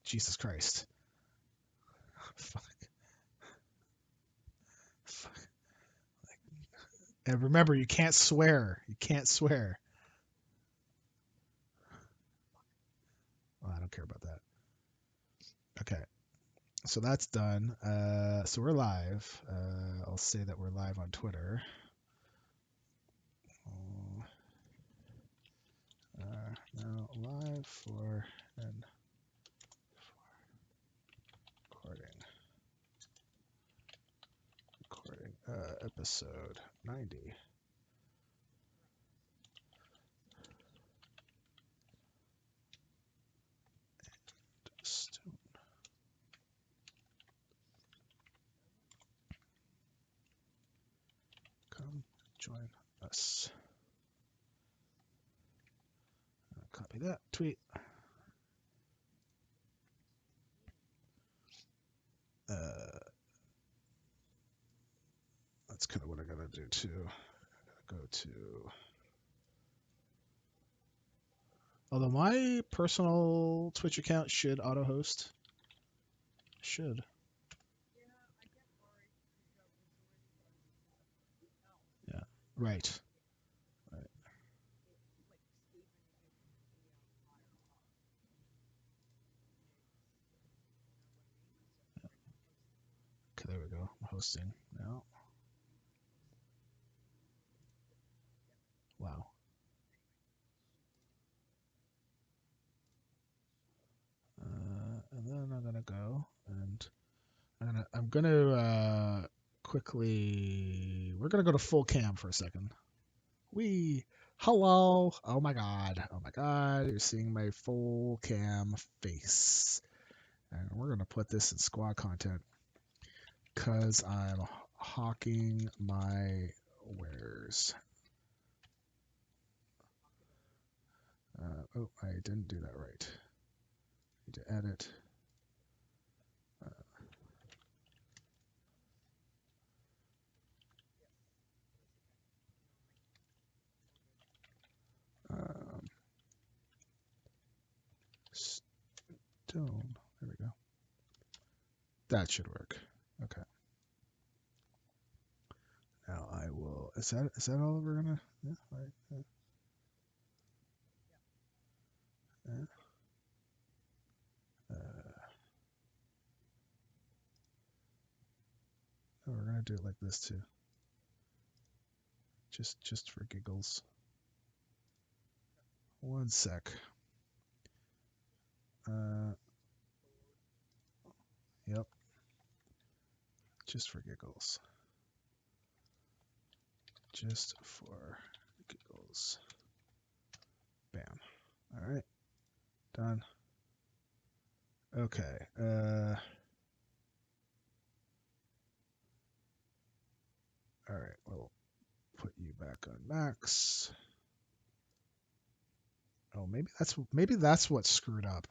Jesus Christ. Fuck. Fuck. And remember, you can't swear. You can't swear. Well, I don't care about that. Okay. So that's done. So we're live. I'll say that we're live on Twitter. Now live for an recording episode 90. Stone. Come join us. Copy that tweet. That's kind of what I gotta do too. I gotta go to. Although my personal Twitch account should auto host. Should. Yeah. Right. Right. Okay, there we go. I'm hosting now. Wow. And then I'm gonna go and I'm gonna quickly. We're gonna go to full cam for a second. Hello. Oh my god. Oh my god. You're seeing my full cam face, and we're gonna put this in squad content because I'm hawking my wares. Oh, I didn't do that right. Need to edit. Stone. There we go. That should work. Okay. Now I will. Is that all we're gonna? Yeah. Right. Yeah. Oh, we're gonna do it like this too. Just for giggles. One sec. Yep. Just for giggles. Just for giggles. Bam. All right. Done. Okay. All right. We'll put you back on max. Oh, maybe that's what screwed up.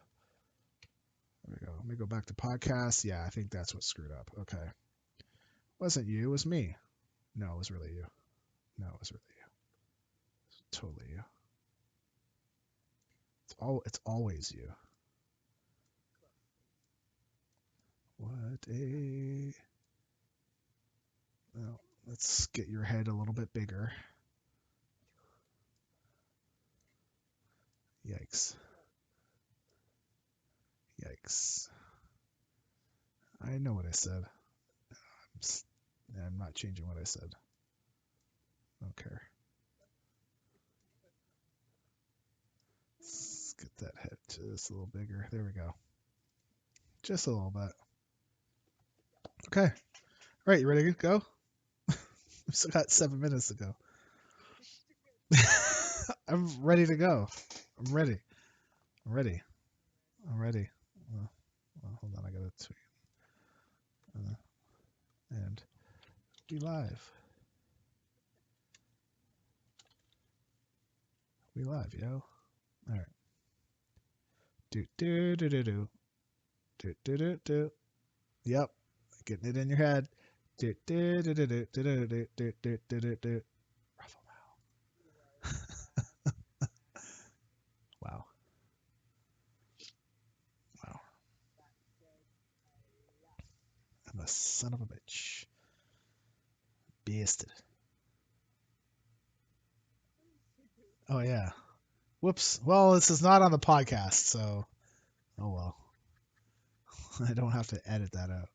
There we go. Let me go back to podcast. Yeah, I think that's what screwed up. Okay. It wasn't you, it was me. No, it was really you. No, it was really you. It's totally you. It's always you. What a. Well, let's get your head a little bit bigger. Yikes. Yikes. I know what I said. I'm not changing what I said. I don't care. Let's get that head just a little bigger. There we go. Just a little bit. Okay. All right, you ready to go? We still got 7 minutes to go. I'm ready to go. I'm ready. Well, hold on. I got to tweet. And we live. We live, yo. All right. Do. Yep. Getting it in your head. Ruffle now. Wow. son of a bitch. Bastard. Oh, yeah. Whoops. Well, this is not on the podcast, so... Oh, well. I don't have to edit that out.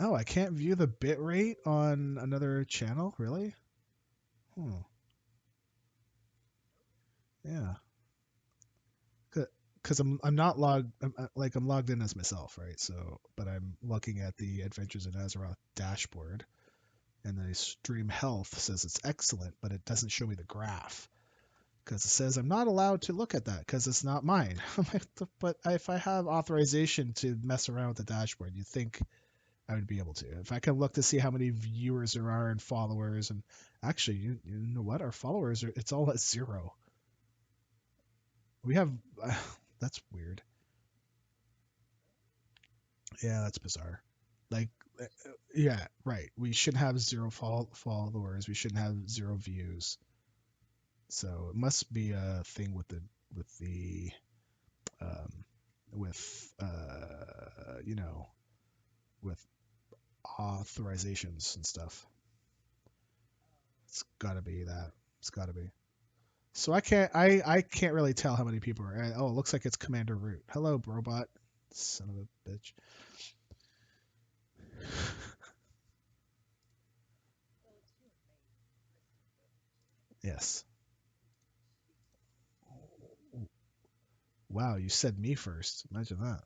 Oh, I can't view the bitrate on another channel? Really? Yeah. Because I'm not logged, I'm logged in as myself, right? So, but I'm looking at the Adventures in Azeroth dashboard, and the stream health says it's excellent, but it doesn't show me the graph because it says I'm not allowed to look at that because it's not mine. But if I have authorization to mess around with the dashboard, you think I would be able to. If I can look to see how many viewers there are and followers, and actually, you know what? Our followers are, it's all at 0. We have, that's weird. Yeah, that's bizarre. Like, yeah, right. We should have 0 followers. We shouldn't have 0 views. So it must be a thing with the um, with you know, with authorizations and stuff. It's got to be that. It's got to be. So I can't really tell how many people are. Oh, it looks like it's Commander Root. Hello, robot. Son of a bitch. Yes. Wow, you said me first. Imagine that.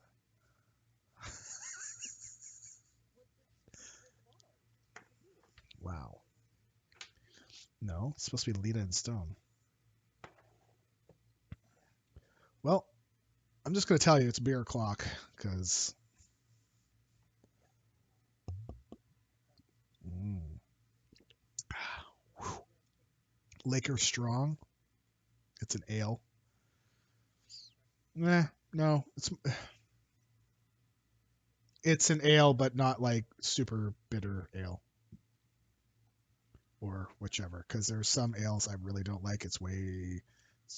Wow. No, it's supposed to be Leeta and Stone. Well, I'm just going to tell you it's beer o'clock because Laker Strong. It's an ale. No, it's an ale, but not like super bitter ale or whichever. Because there's some ales I really don't like. It's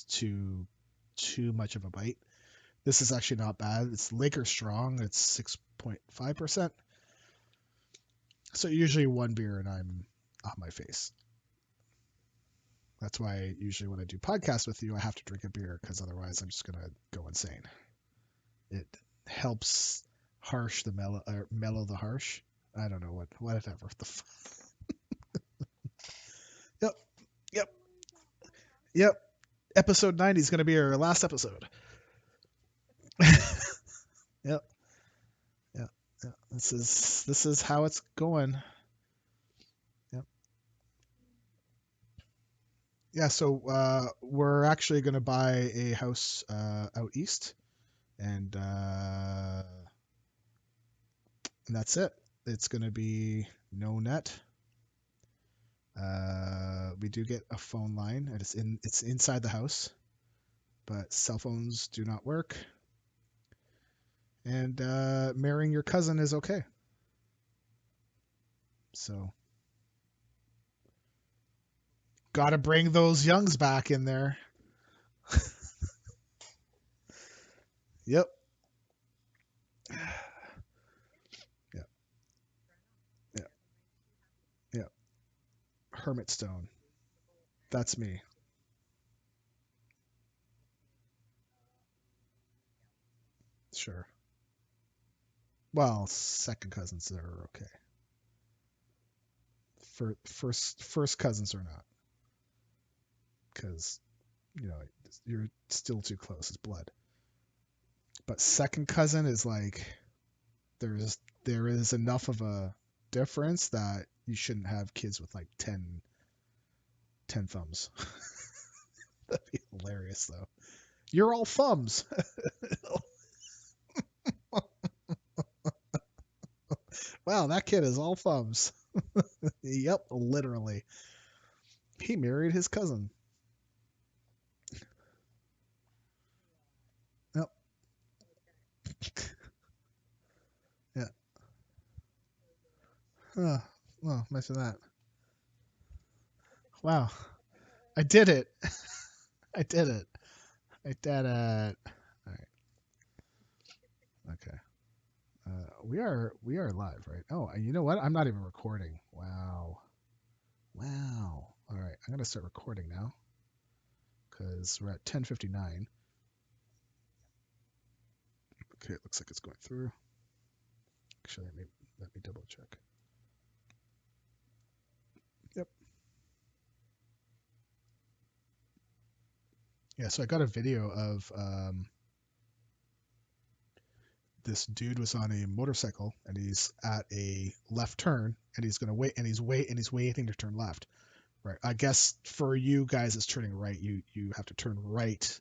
too much of a bite. This is actually not bad. It's Laker Strong. It's 6.5%. So usually one beer and I'm on my face. That's why usually when I do podcasts with you, I have to drink a beer because otherwise I'm just gonna go insane. It helps harsh the mellow, or mellow the harsh. I don't know whatever. Yep, yep, yep. Episode 90 is gonna be our last episode. Yep, yep, yep. This is how it's going. Yep. Yeah. So we're actually gonna buy a house out east, and that's it. It's gonna be no net. We do get a phone line, and it's inside the house, but cell phones do not work. And marrying your cousin is okay. So, gotta bring those youngs back in there. Yep. Yeah. Yeah. Yeah. Hermit Stone. That's me. Sure. Well, second cousins are okay. First cousins are not, because you know you're still too close. It's blood. But second cousin is like there is enough of a difference that you shouldn't have kids with like 10 thumbs. That'd be hilarious though. You're all thumbs. Wow, that kid is all thumbs. Yep, literally. He married his cousin. Yep. Yeah. Well, mention that. Wow. I did it. I did it. I did it. All right. Okay. We are live, right? Oh, you know what? I'm not even recording. Wow. Wow. All right. I'm gonna start recording now because we're at 10:59. Okay, it looks like it's going through. Actually, let me double check. Yep. Yeah. So I got a video of this dude was on a motorcycle and he's at a left turn and he's gonna wait and he's waiting to turn left. Right. I guess for you guys it's turning right. You have to turn right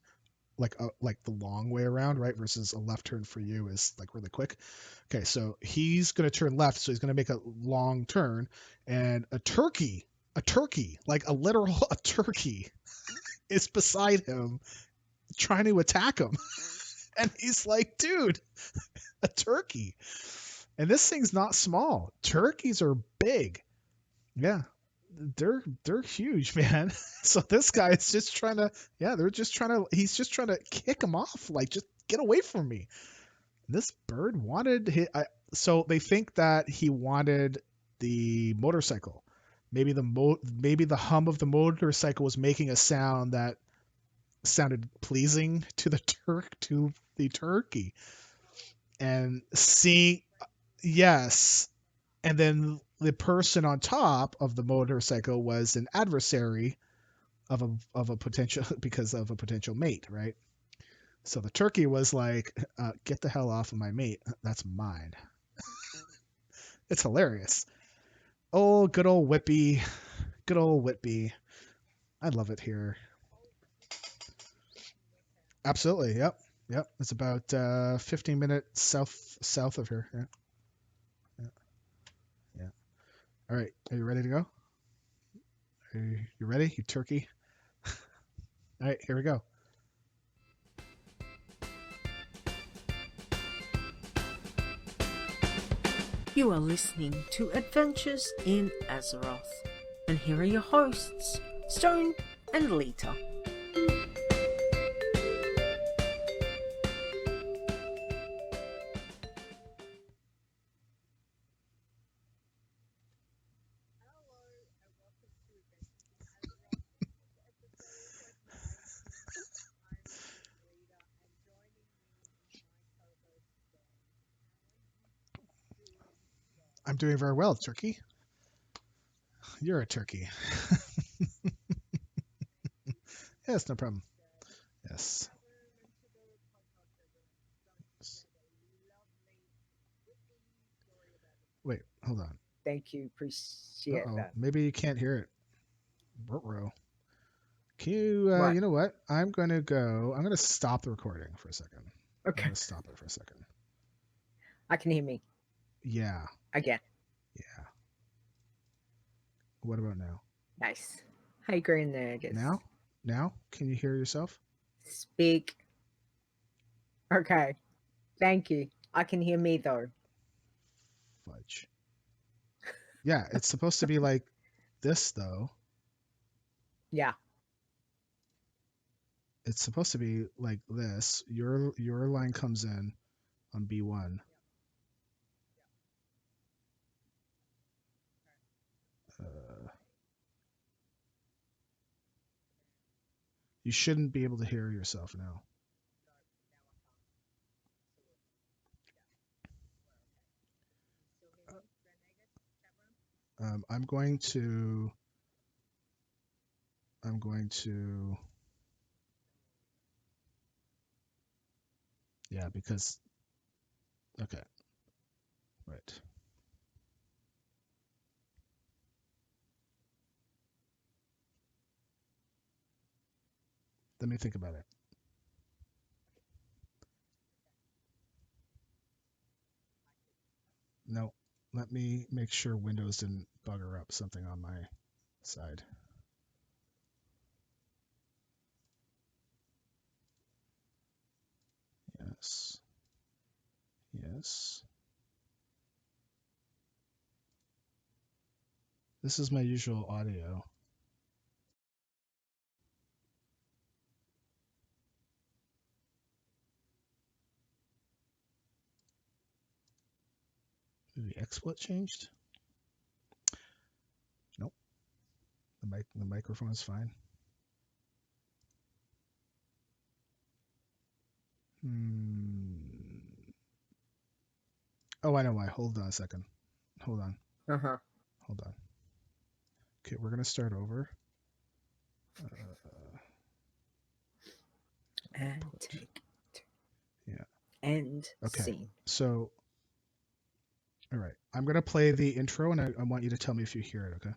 like the long way around, right? Versus a left turn for you is like really quick. Okay, so he's gonna turn left, so he's gonna make a long turn, and a turkey, like a literal a turkey, is beside him trying to attack him. And he's like, dude, a turkey. And this thing's not small. Turkeys are big. Yeah. They're huge, man. So this guy is just trying to he's just trying to kick him off, like just get away from me. This bird wanted so they think that he wanted the motorcycle. Maybe the hum of the motorcycle was making a sound that sounded pleasing to the turkey. And seeing yes, and then the person on top of the motorcycle was an adversary of a potential because of a potential mate, right? So the turkey was like, "Get the hell off of my mate. That's mine." It's hilarious. Oh, good old Whitby, good old Whitby. I love it here. Absolutely. Yep. Yep. It's about 15 minutes south of here. Yeah. Yeah. Yeah. All right. Are you ready to go? You ready? You turkey. All right. Here we go. You are listening to Adventures in Azeroth, and here are your hosts, Stone and Leeta. I'm doing very well, turkey. You're a turkey. Yes, no problem. Yes. Wait, hold on. Thank you, appreciate Uh-oh. that. Maybe you can't hear it. Ruh-roh. Can you, What? you know what? I'm going to stop the recording for a second. I'm Okay, going to stop it for a second. I can hear me Yeah. again. Yeah. What about now? Nice. Hi, Green there, I guess. Now? Now? Can you hear yourself? Speak. Okay, thank you. I can hear me though. Fudge. Yeah, it's supposed to be like this, though. Yeah. It's supposed to be like this. Your line comes in on B1. You shouldn't be able to hear yourself now. I'm going to. Yeah, because. Okay. Right. Let me think about it. No. Let me make sure Windows didn't bugger up something on my side. Yes. Yes. This is my usual audio. The XSplit changed? Nope. The microphone is fine. Oh, I know why. Hold on a second. Hold on. Hold on. Okay, we're gonna start over. And take. Yeah. End Okay. scene. So, all right. I'm gonna play the intro, and I want you to tell me if you hear it. Okay.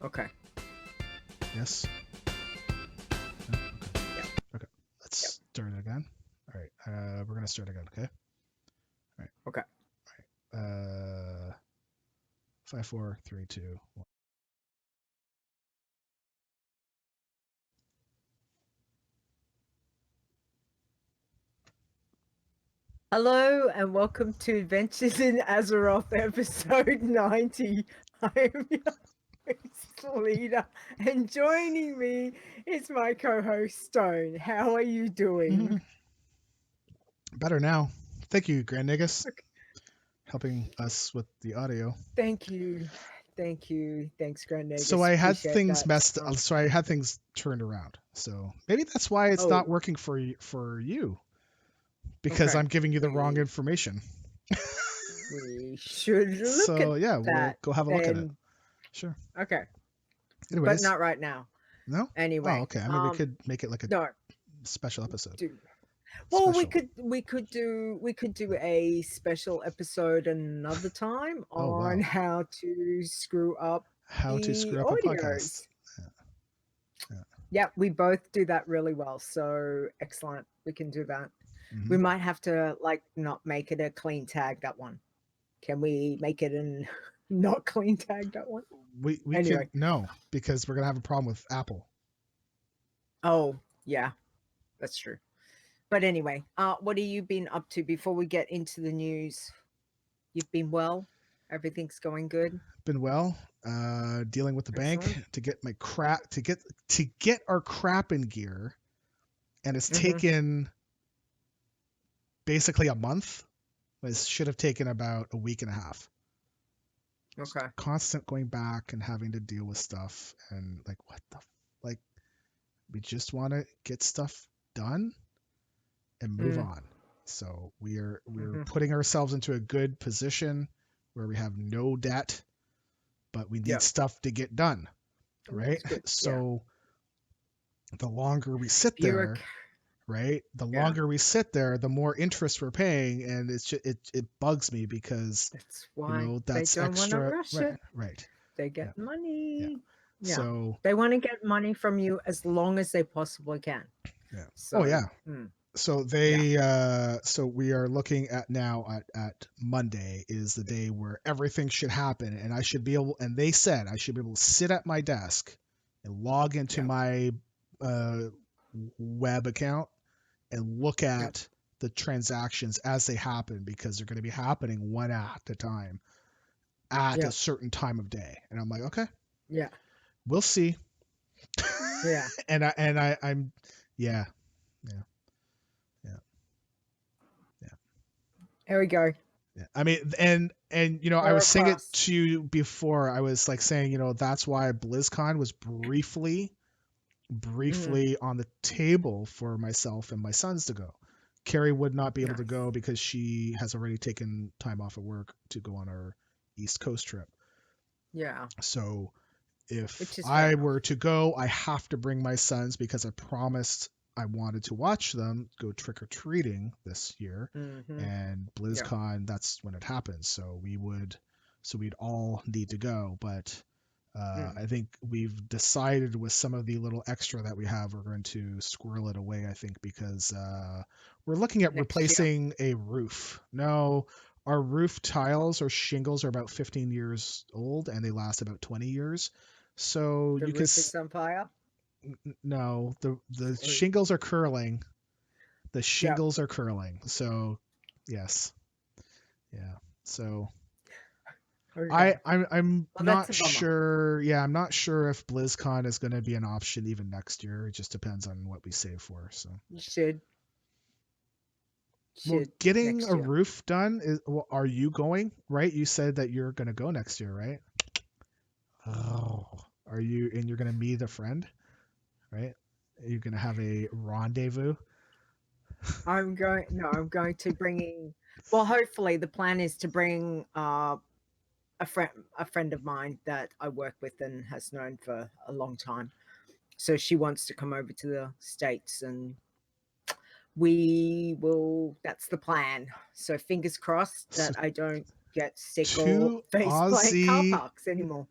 Okay. Yes. No? Okay. Yeah. Okay. Let's start it again. All right. We're gonna start again. Okay. All right. Okay. All right. 5, 4, 3, 2, 1. Hello and welcome to Adventures in Azeroth episode 90. I am your host, Leeta, and joining me is my co-host, Stone. How are you doing? Better now. Thank you, Grand Negus, helping us with the audio. Thank you. Thank you. Thanks, Grand Negus. So I had Appreciate things that. So I had things turned around. So maybe that's why it's not working for you. Because Okay. I'm giving you the wrong information. We should look So at yeah, that. we'll go have a look at it. Sure. Okay. Anyways. But not right now. No? Anyway. Oh, okay. I mean, we could make it like a special episode. Well, we could do a special episode another time on how to screw up a podcast. Yeah, we both do that really well. So excellent. We can do that. Mm-hmm. We might have to not make it a clean tag, that one. Can we make it an not clean tag, that one? We anyway. No, because we're gonna have a problem with Apple. Oh, yeah. That's true. But anyway, what have you been up to before we get into the news? You've been well? Everything's going good? Been well. Dealing with the bank to get my crap to get our crap in gear, and it's taken basically a month. It should have taken about a week and a half. Okay. Just constant going back and having to deal with stuff, and we just want to get stuff done and move on. So we're putting ourselves into a good position where we have no debt, but we need stuff to get done, right? So the longer we sit there, right? The longer we sit there, the more interest we're paying, and it bugs me because that's why that's they don't extra. Rush it. Right. They get money. Yeah. So they want to get money from you as long as they possibly can. Yeah. So, So they so we are looking at now at Monday is the day where everything should happen, and I should be able, and they said I should be able to sit at my desk and log into my web account and look at the transactions as they happen, because they're going to be happening one at a time at a certain time of day. And I'm like, okay, we'll see. and I'm There we go. Yeah. I mean, and I was saying it to you before. I was saying, that's why BlizzCon was briefly on the table for myself and my sons to go. Carrie would not be able to go because she has already taken time off of work to go on our East Coast trip. Yeah. So if I were to go, I have to bring my sons because I promised I wanted to watch them go trick-or-treating this year, and BlizzCon, that's when it happens. So we'd all need to go, but I think we've decided with some of the little extra that we have, we're going to squirrel it away, I think, because we're looking at replacing a roof. No, our roof tiles or shingles are about 15 years old, and they last about 20 years. So the roof is on fire? No, the shingles are curling. The shingles are curling. So, yes. Yeah. So I'm not sure. Yeah, I'm not sure if BlizzCon is going to be an option even next year. It just depends on what we save for. So you should. Well, shit getting next a year. roof done is. Well, are you going? Right? You said that you're gonna go next year, right? Oh, are you? And you're gonna meet a friend, right? You're gonna have a rendezvous. I'm going. No, I'm going to bringing. Well, hopefully, the plan is to bring a friend of mine that I work with and has known for a long time. So she wants to come over to the States, and we will. That's the plan. So fingers crossed So that I don't get sick or two face plant car Aussie, parks anymore.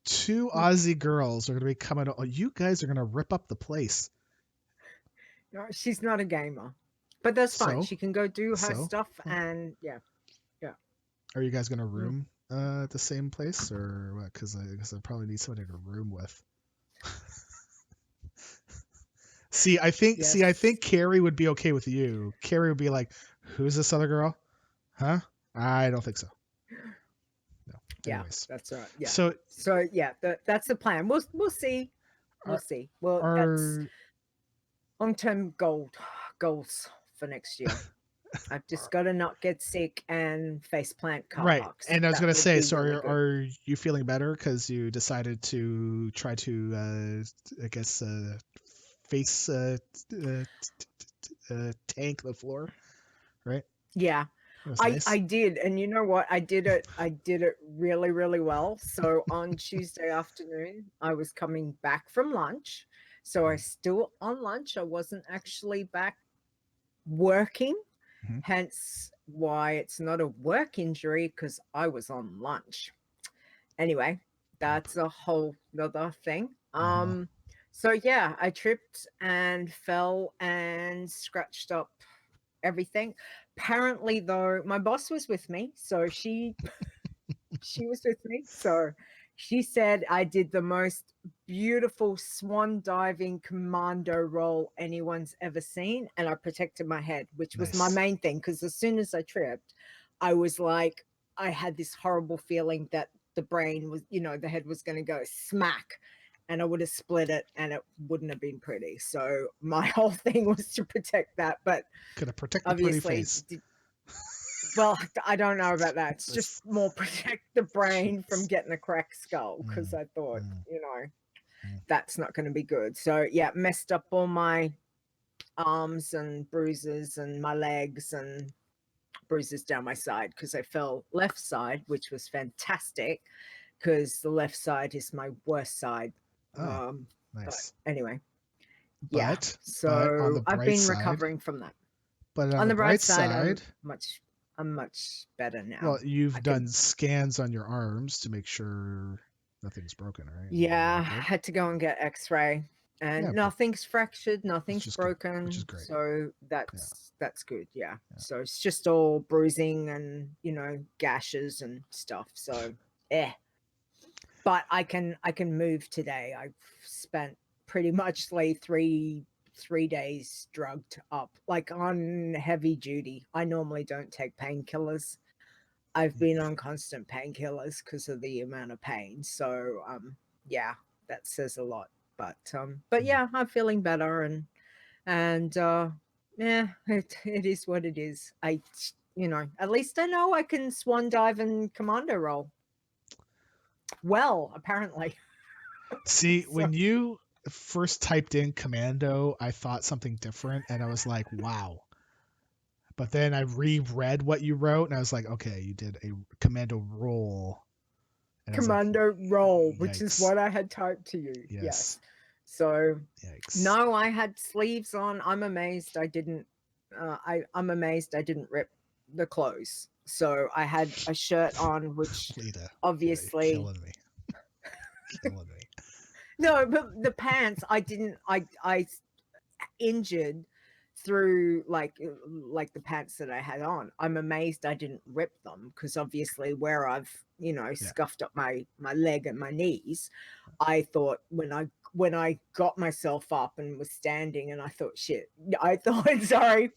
two Aussie girls are gonna be coming. Oh, you guys are gonna rip up the place. No, she's not a gamer, but that's fine. So, She can go do her so, stuff, well, and yeah, yeah. are you guys gonna Mm. room at the same place or what? Because I probably need somebody to room with. I Yes. think Carrie would be okay with you. Carrie would be like, "Who's this other girl? Huh? I don't think so." No. Yeah, Anyways, that's right. Yeah. so So yeah, that's the plan. We'll see. We'll are see. Well, that's are, long-term goals for next year. I've just are got to not get sick and face plant car right? parks. And I was That gonna would say, be so really good. are you feeling better because you decided to try to, I guess, face tank the floor, right? Yeah, That was I nice. did, and you know what? I did it really really well. So on Tuesday afternoon, I was coming back from lunch. So I Mhm, still on lunch. I wasn't actually back working, mhm, hence why it's not a work injury because I was on lunch. Anyway, Dope. that's a whole other thing. Uh-huh. So yeah, I tripped and fell and scratched up everything. Apparently, though, my boss was with me, so she was with me. So she said I did the most beautiful swan diving commando roll anyone's ever seen. And I protected my head, which was my Nice. main thing. Because as soon as I tripped, I was like, I had this horrible feeling that the brain was, the head was going to go smack and I would have split it and it wouldn't have been pretty. So my whole thing was to protect that. But Could have protect the pretty obviously, face. well, I don't know about that. It's just That's more protect the brain from jeez. getting a cracked skull because Mm, I thought, mm, mm. that's not going to be good. So, yeah, messed up all my arms and bruises and my legs and bruises down my side because I fell left side, which was fantastic because the left side is my worst side. Oh, But nice. anyway, yeah. But on the So I've bright been side, recovering from that. but on On the the bright bright side, side, I'm much better now. well, you've I can done scans on your arms to make sure nothing's broken, right? And you're all Yeah, good. had to go and get X-ray, and Yeah, nothing's fractured, which nothing's is good, which is broken, great. so Yeah, that's good. Yeah, yeah. so it's just all bruising and gashes and stuff. So yeah, but I can move today. I've spent pretty much like three days drugged up, like on heavy duty. I normally don't take painkillers. I've been on constant painkillers because of the amount of pain. So yeah, that says a lot. But Mm. yeah, I'm feeling better and yeah, it is what it is. At least I know I can swan dive and commando roll. Well, apparently. See, So when you first typed in commando, I thought something different, and I was like, wow. But then I reread what you wrote, and I was like, okay, you did a commando roll, and I was like, commando roll, which is yikes, what I had typed to you. yes, Yes. So yikes. no, I had sleeves on. I'm amazed I didn't. I'm amazed I didn't rip the clothes. So I had a shirt on, which Leeta, yeah, you're obviously killing me, killing me. no, but the pants I didn't. I injured through like the pants that I had on. I'm amazed I didn't rip them because obviously where I've Yeah, scuffed up my leg and my knees, I thought when I got myself up and was standing and I thought shit, I thought sorry,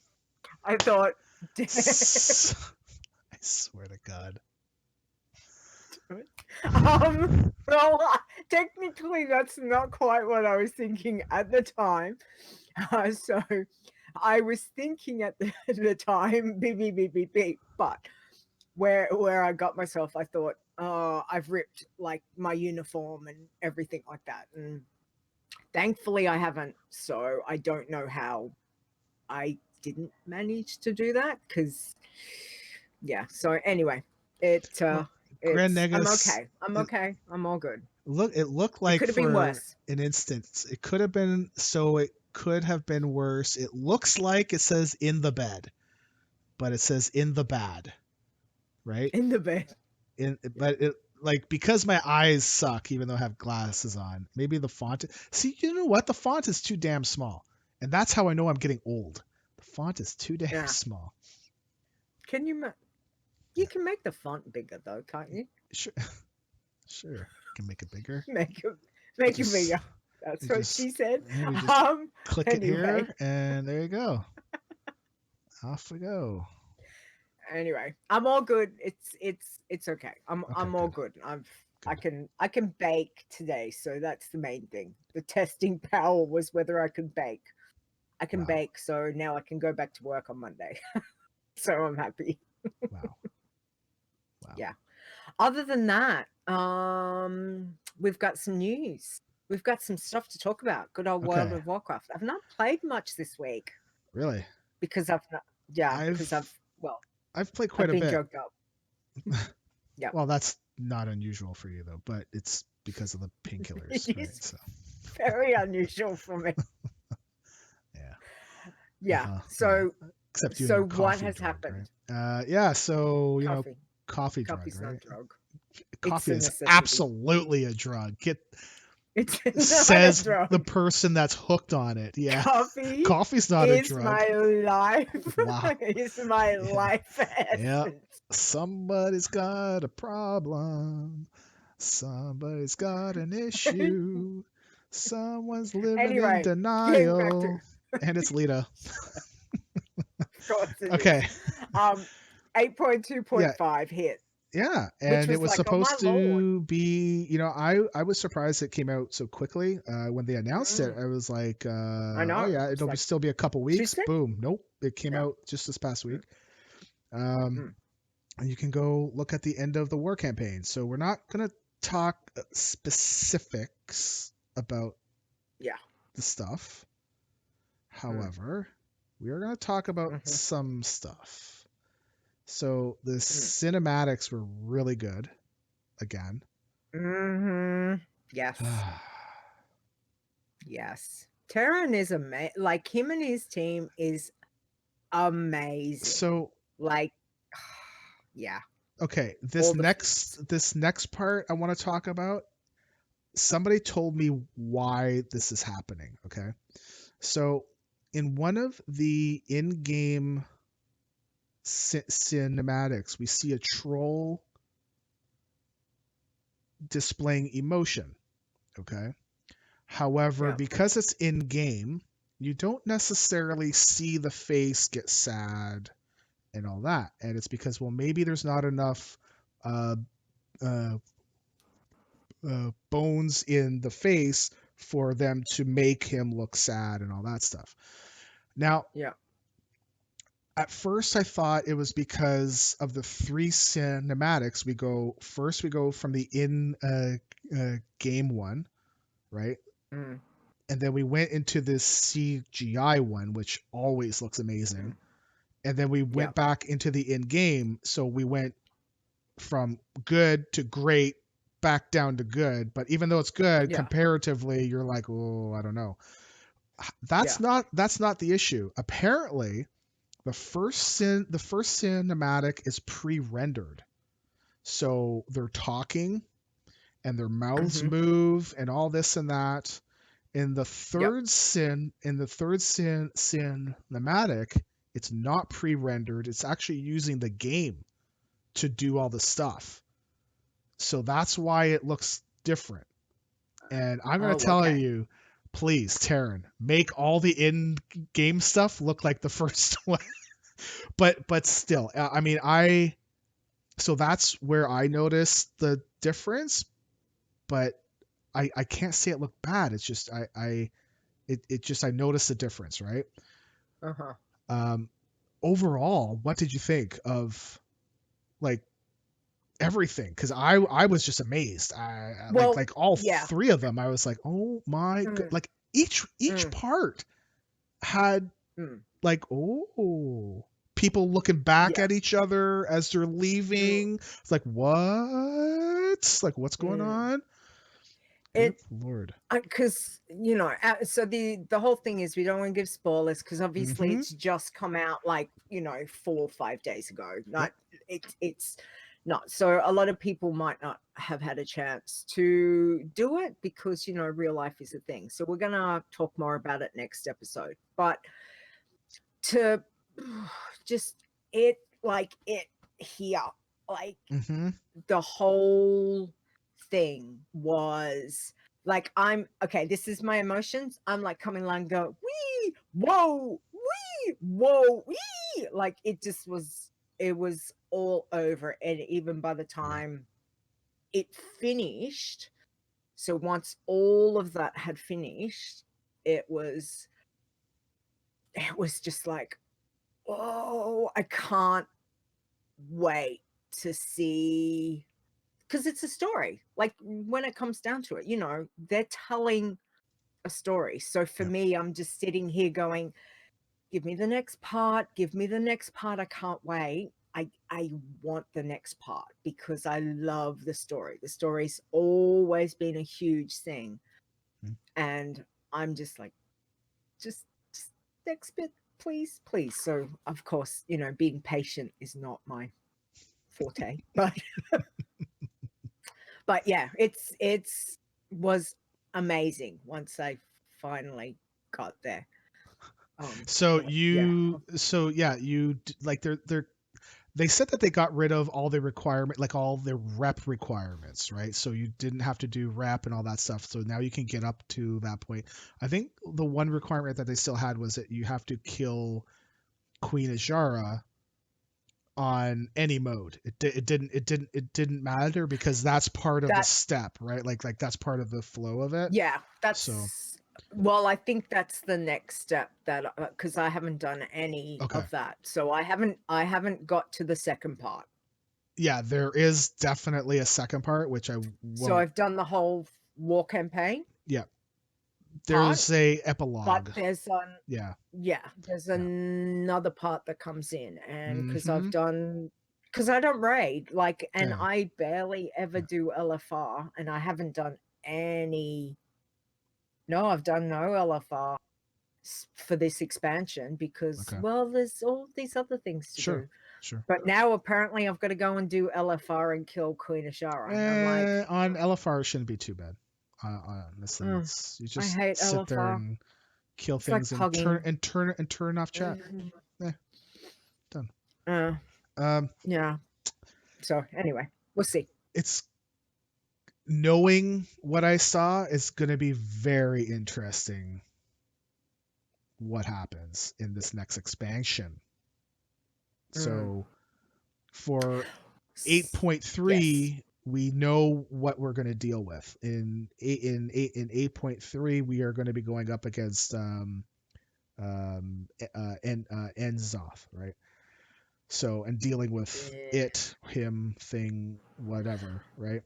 I thought I swear to God. well technically that's not quite what I was thinking at the time. So I was thinking at the time, beep, beep, beep, beep, beep, but where I got myself, I thought, oh, I've ripped like my uniform and everything like that. And thankfully I haven't. So I don't know how I didn't manage to do that because, yeah. So anyway, Well, Grand it's, I'm Negus, okay. I'm okay. I'm all good. it looked It like could have been for worse. an instance, it could have been, so it could have been worse. It looks like it says in the bed, but it says in the bad, right? In the bed. But it, like, because my eyes suck, even though I have glasses on, maybe the font. See, you know what? The font is too damn small, and that's how I know I'm getting old. The font is too damn Yeah. small. Can you? You can make the font bigger though, can't you? Sure, sure. Can make it bigger. Make it Just, bigger. That's what just she said. maybe just click it Anyway. here, and there you go. Off we go. Anyway, I'm all good. It's okay. Okay, I'm all good. I can bake today, so that's the main thing. The testing power was whether I could bake. I can Wow. bake, so now I can go back to work on Monday. So I'm happy. Wow. Wow. Yeah. Other than that, we've got some news. We've got some stuff to talk about. Good old World Okay. of Warcraft. I've not played much this week Really? because I've not. Yeah, because I've played quite I've a been bit. drugged up. Yeah. Well, that's not unusual for you though, but it's because of the painkillers, It right? is So very unusual for me. yeah. Yeah. Yeah. So Except you and so your what coffee has drug, happened? right? Yeah. So you know, Coffee. coffee drug, Coffee's right? not a drug. Coffee a is necessity. absolutely a drug. It's not Says a drug. the person that's hooked on it. Yeah. Coffee Coffee's not a is drug. my life. Wow. It's my Yeah. life Yeah. essence. Somebody's got a problem. Somebody's got an issue. Someone's living in Anyway, getting back to denial. And it's Leeta. of course it Okay. is. 8.2.5 hit. Yeah, Which and was it was like, oh my supposed lord. to be, I was surprised it came out so quickly. When they announced it, I was like, I know. oh yeah, It's it'll like, still be a couple too weeks. soon? Boom. Nope. It came Yeah. out just this past week. Mm. And you can go look at the end of the war campaign. So we're not going to talk specifics about the stuff. However, we are going to talk about some stuff. So the cinematics were really good again. Yes. Yes. Terran is amazing. Like, him and his team is amazing. So, like, yeah. Okay, this next part I want to talk about. Somebody told me why this is happening, okay? So, in one of the in-game cinematics, we see a troll displaying emotion, okay? However, because it's in-game, you don't necessarily see the face get sad and all that. And it's because, well, maybe there's not enough bones in the face for them to make him look sad and all that stuff. Now, at first I thought it was because of the 3 cinematics. We go from the in game one, right? And then we went into this CGI one, which always looks amazing. And then we went back into the in game, so we went from good to great back down to good. But even though it's good, comparatively, you're like, oh, I don't know. That's not the issue. Apparently, the first cinematic is pre-rendered, so they're talking and their mouths move and all this and that. In the third cinematic, it's not pre-rendered. It's actually using the game to do all the stuff. So that's why it looks different. And I'm going to tell you, please, Taryn, make all the in-game stuff look like the first one. but still, I mean, so that's where I noticed the difference, but I can't say it looked bad. It's just I noticed the difference, right? Uh-huh. Overall, what did you think of like everything? Because I was just amazed. Well, like all yeah. three of them. I was like, oh my god! Mm, Like each mm, part had mm. like, oh, people looking back Yeah. at each other as they're Mm, leaving. It's like, what? Like, what's going mm. on? Good It lord. because so the whole thing is we don't want to give spoilers because obviously Mm-hmm. it's just come out like 4 or 5 days ago. Yep. Not it's not, so a lot of people might not have had a chance to do it because real life is a thing. So we're gonna talk more about it next episode. But to just it here, like Mm-hmm. the whole thing was like, I'm okay, this is my emotions. I'm like coming along, go, wee, whoa, wee, whoa, wee. Like it was all over. And even by the Yeah. time it finished, so once all of that had finished, it was just like, oh, I can't wait to see, because it's a story. Like when it comes down to it, they're telling a story. So for Yep. me, I'm just sitting here going, give me the next part, give me the next part. I can't wait. I want the next part because I love the story. The story's always been a huge thing. Mm. And I'm just like, just next bit, please, please. So of course, being patient is not my forte, but yeah, it's was amazing once I finally got there. So Yeah. like they said that they got rid of all the requirement, like all the rep requirements, right? So you didn't have to do rep and all that stuff. So now you can get up to that point. I think the one requirement that they still had was that you have to kill Queen Ajara on any mode. It didn't matter because that's part of the That step, right? Like that's part of the flow of it. Yeah, So well, I think that's the next step, that because I haven't done any okay, of that. So I haven't got to the second part. yeah, there is definitely a second part which I So won't. I've done the whole war campaign Yeah, part, there's a but epilogue. Yeah. there's Yeah. another part that comes in. And Mm-hmm. because I don't raid, like, and Yeah. I barely ever Yeah. do LFR, and I haven't done any. No, I've done no LFR for this expansion because, Okay. well, there's all these other things to Sure. do. Sure. But now apparently I've got to go and do LFR and kill Queen Ashara, and I'm like, On LFR it shouldn't be too bad. Honestly, oh, it's you I just hate sit there LFR. and kill It's like things and turn pugging. and turn off chat. Eh, done. Uh, Um, yeah. So anyway, we'll see. it's knowing what I saw is going to be very interesting. What happens in this next expansion? Mm. So for Yes. 8.3 we know what we're going to deal with. In 8.3 we are going to be going up against Enzoth, right? So and dealing with Yeah. it, him, thing, whatever, right?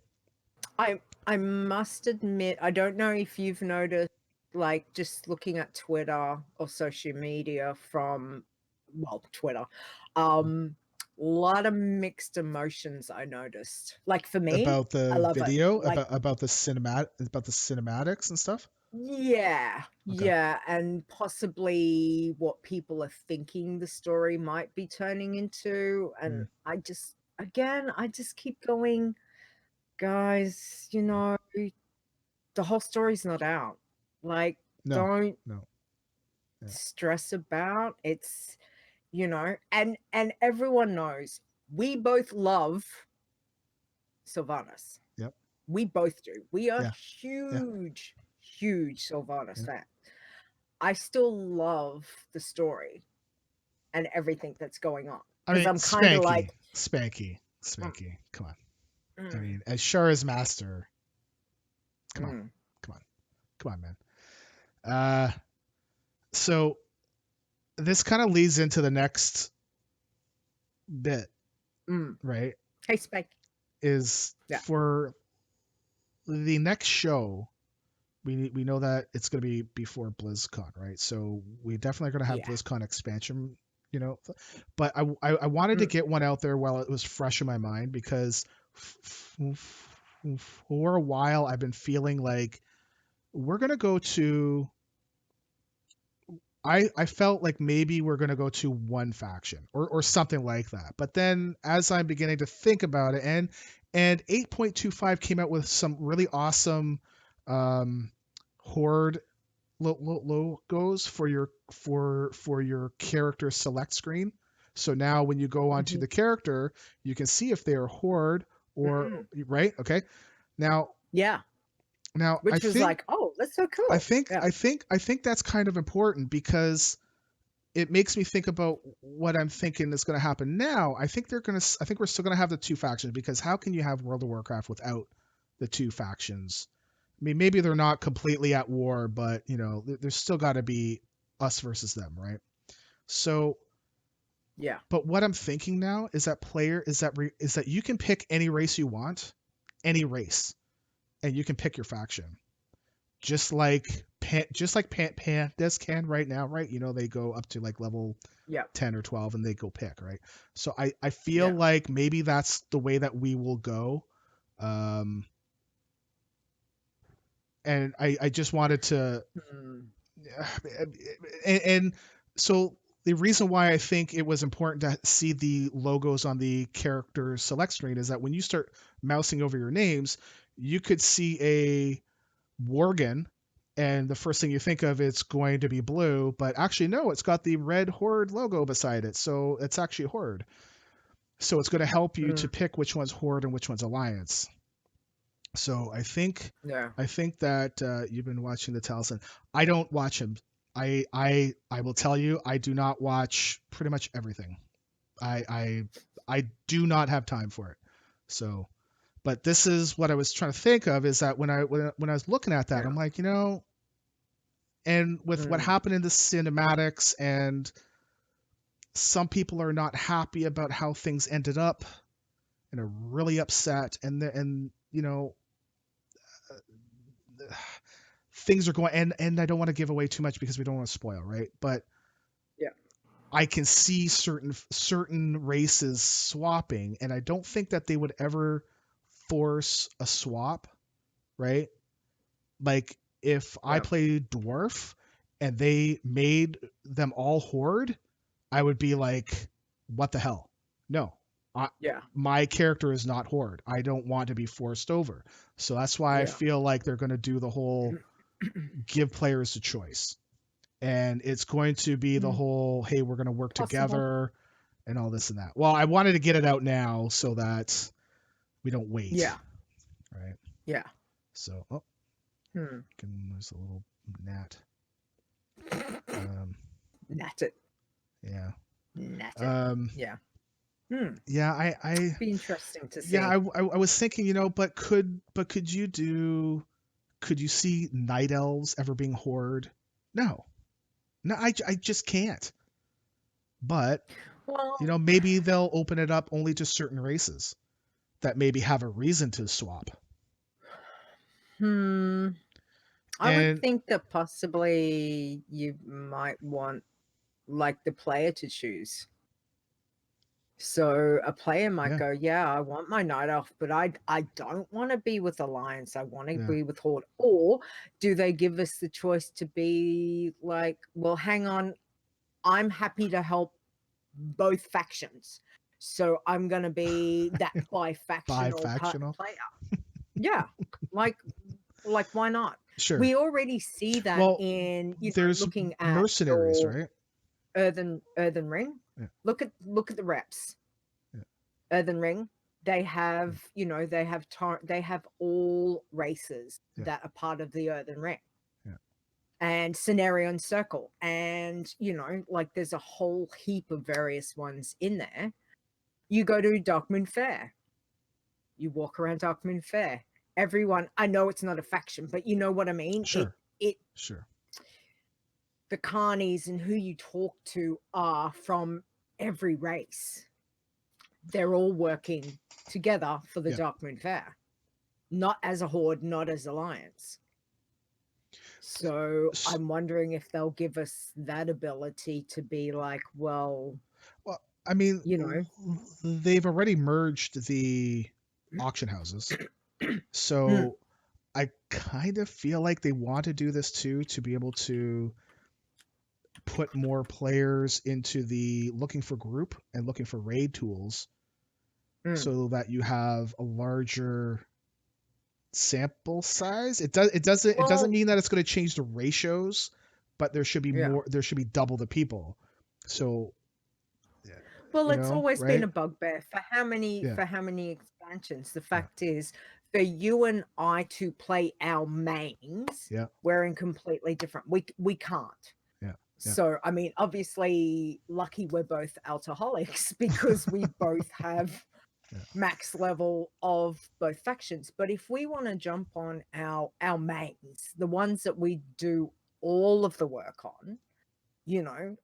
I must admit, I don't know if you've noticed, like just looking at Twitter or social media from, well, Twitter, a lot of mixed emotions I noticed. Like for me, About the I love it. video, Like, about the cinematics and stuff. yeah, Okay. yeah, and possibly what people are thinking the story might be turning into. And Mm. I just keep going, guys, the whole story's not out. Like, No, don't no. Yeah. stress about it's, and everyone knows we both love Sylvanas. Yep. We both do. We are Yeah. Yeah. huge, huge Sylvanas Yeah. fans. I still love the story and everything that's going on I because mean, I'm kind of like, mm, Spanky. Come on. I mm, mean, as Shara's master. Come on. mm, Come on. Come on, man. So this kind of leads into the next bit, Mm. right? Hey, Spike. Is Yeah. for the next show, we know that it's going to be before BlizzCon, right? So we definitely are going to have Yeah. BlizzCon expansion, you know. But I wanted to get one out there while it was fresh in my mind, because for a while I've been feeling like we're going to go to. I felt like maybe we're going to go to one faction or something like that. But then as I'm beginning to think about it, and 8.25 came out with some really awesome horde logos for your character select screen. So now when you go onto the character, you can see if they are horde or right. Okay. Now Yeah. now Which was like, oh, that's so cool. I think that's kind of important, because it makes me think about what I'm thinking is going to happen now. I think we're still going to have the two factions, because how can you have World of Warcraft without the two factions? I mean, maybe they're not completely at war, but you know, there's still got to be us versus them, right? So, yeah. but what I'm thinking now is that is that you can pick any race you want, any race, and you can pick your faction, just like Pandas can right now, right? You know, they go up to like level 10 or 12 and they go pick, right? So I feel like maybe that's the way that we will go. And I just wanted to, and so the reason why I think it was important to see the logos on the character select screen is that when you start mousing over your names, you could see a Worgen, and the first thing you think of, it's going to be blue, but actually no, it's got the red Horde logo beside it, so it's actually Horde. So it's going to help you to pick which one's Horde and which one's Alliance. So I think that you've been watching the Taliesin. I don't watch him. I will tell you, I do not watch pretty much everything. I do not have time for it. So, but this is what I was trying to think of, is that when I was looking at that, I'm like, you know, and with what happened in the cinematics, and some people are not happy about how things ended up and are really upset, and you know, things are going, and I don't want to give away too much because we don't want to spoil, right? But I can see certain races swapping, and I don't think that they would ever force a swap, right? Like if I played dwarf and they made them all horde, I would be like, what the hell? No. My character is not horde. I don't want to be forced over. So that's why I feel like they're going to do the whole give players a choice. And it's going to be the whole, hey, we're going to work together and all this and that. Well, I wanted to get it out now so that we don't wait. Yeah. Right. Yeah. So, there's a little gnat. Gnat it. Yeah. Gnat it. Yeah. I be interesting to see. Yeah, I was thinking, you know, but could you see night elves ever being horde? No, I just can't. But you know, maybe they'll open it up only to certain races that maybe have a reason to swap. I would think that possibly you might want like the player to choose. So a player might go, yeah, I want my night elf, but I don't want to be with Alliance. I want to be with Horde. Or do they give us the choice to be like, well, hang on, I'm happy to help both factions. So I'm going to be that bi-factional player. Yeah. Like why not? Sure. We already see that in, you know, looking at mercenaries, right? Earthen Ring. Yeah. Look at the reps. Earthen Ring, they have, you know, they have all races that are part of the Earthen Ring. And Cenarion Circle, and you know, like there's a whole heap of various ones in there. You go to Darkmoon Fair, you walk around Darkmoon Fair. Everyone, I know it's not a faction, but you know what I mean. Sure. It sure. the carnies and who you talk to are from every race. They're all working together for the Yeah. Dark Moon Fair, not as a horde, not as alliance. So I'm wondering if they'll give us that ability to be like, well, Well, I mean, you know, they've already merged the auction houses. Mm. So I kind of feel like they want to do this too, to be able to put more players into the looking for group and looking for raid tools, so that you have a larger sample size. It doesn't well, mean that it's going to change the ratios, but there should be yeah. more. There should be double the people. So Well, it's always been right? a bugbear for how many Yeah, expansions. The yeah, fact is, for you and I to play our mains, yeah, we're in completely different. We can't. yeah, yeah. So I mean, obviously, lucky we're both alcoholics because we both have Yeah. max level of both factions. But if we want to jump on our mains, the ones that we do all of the work on, you know,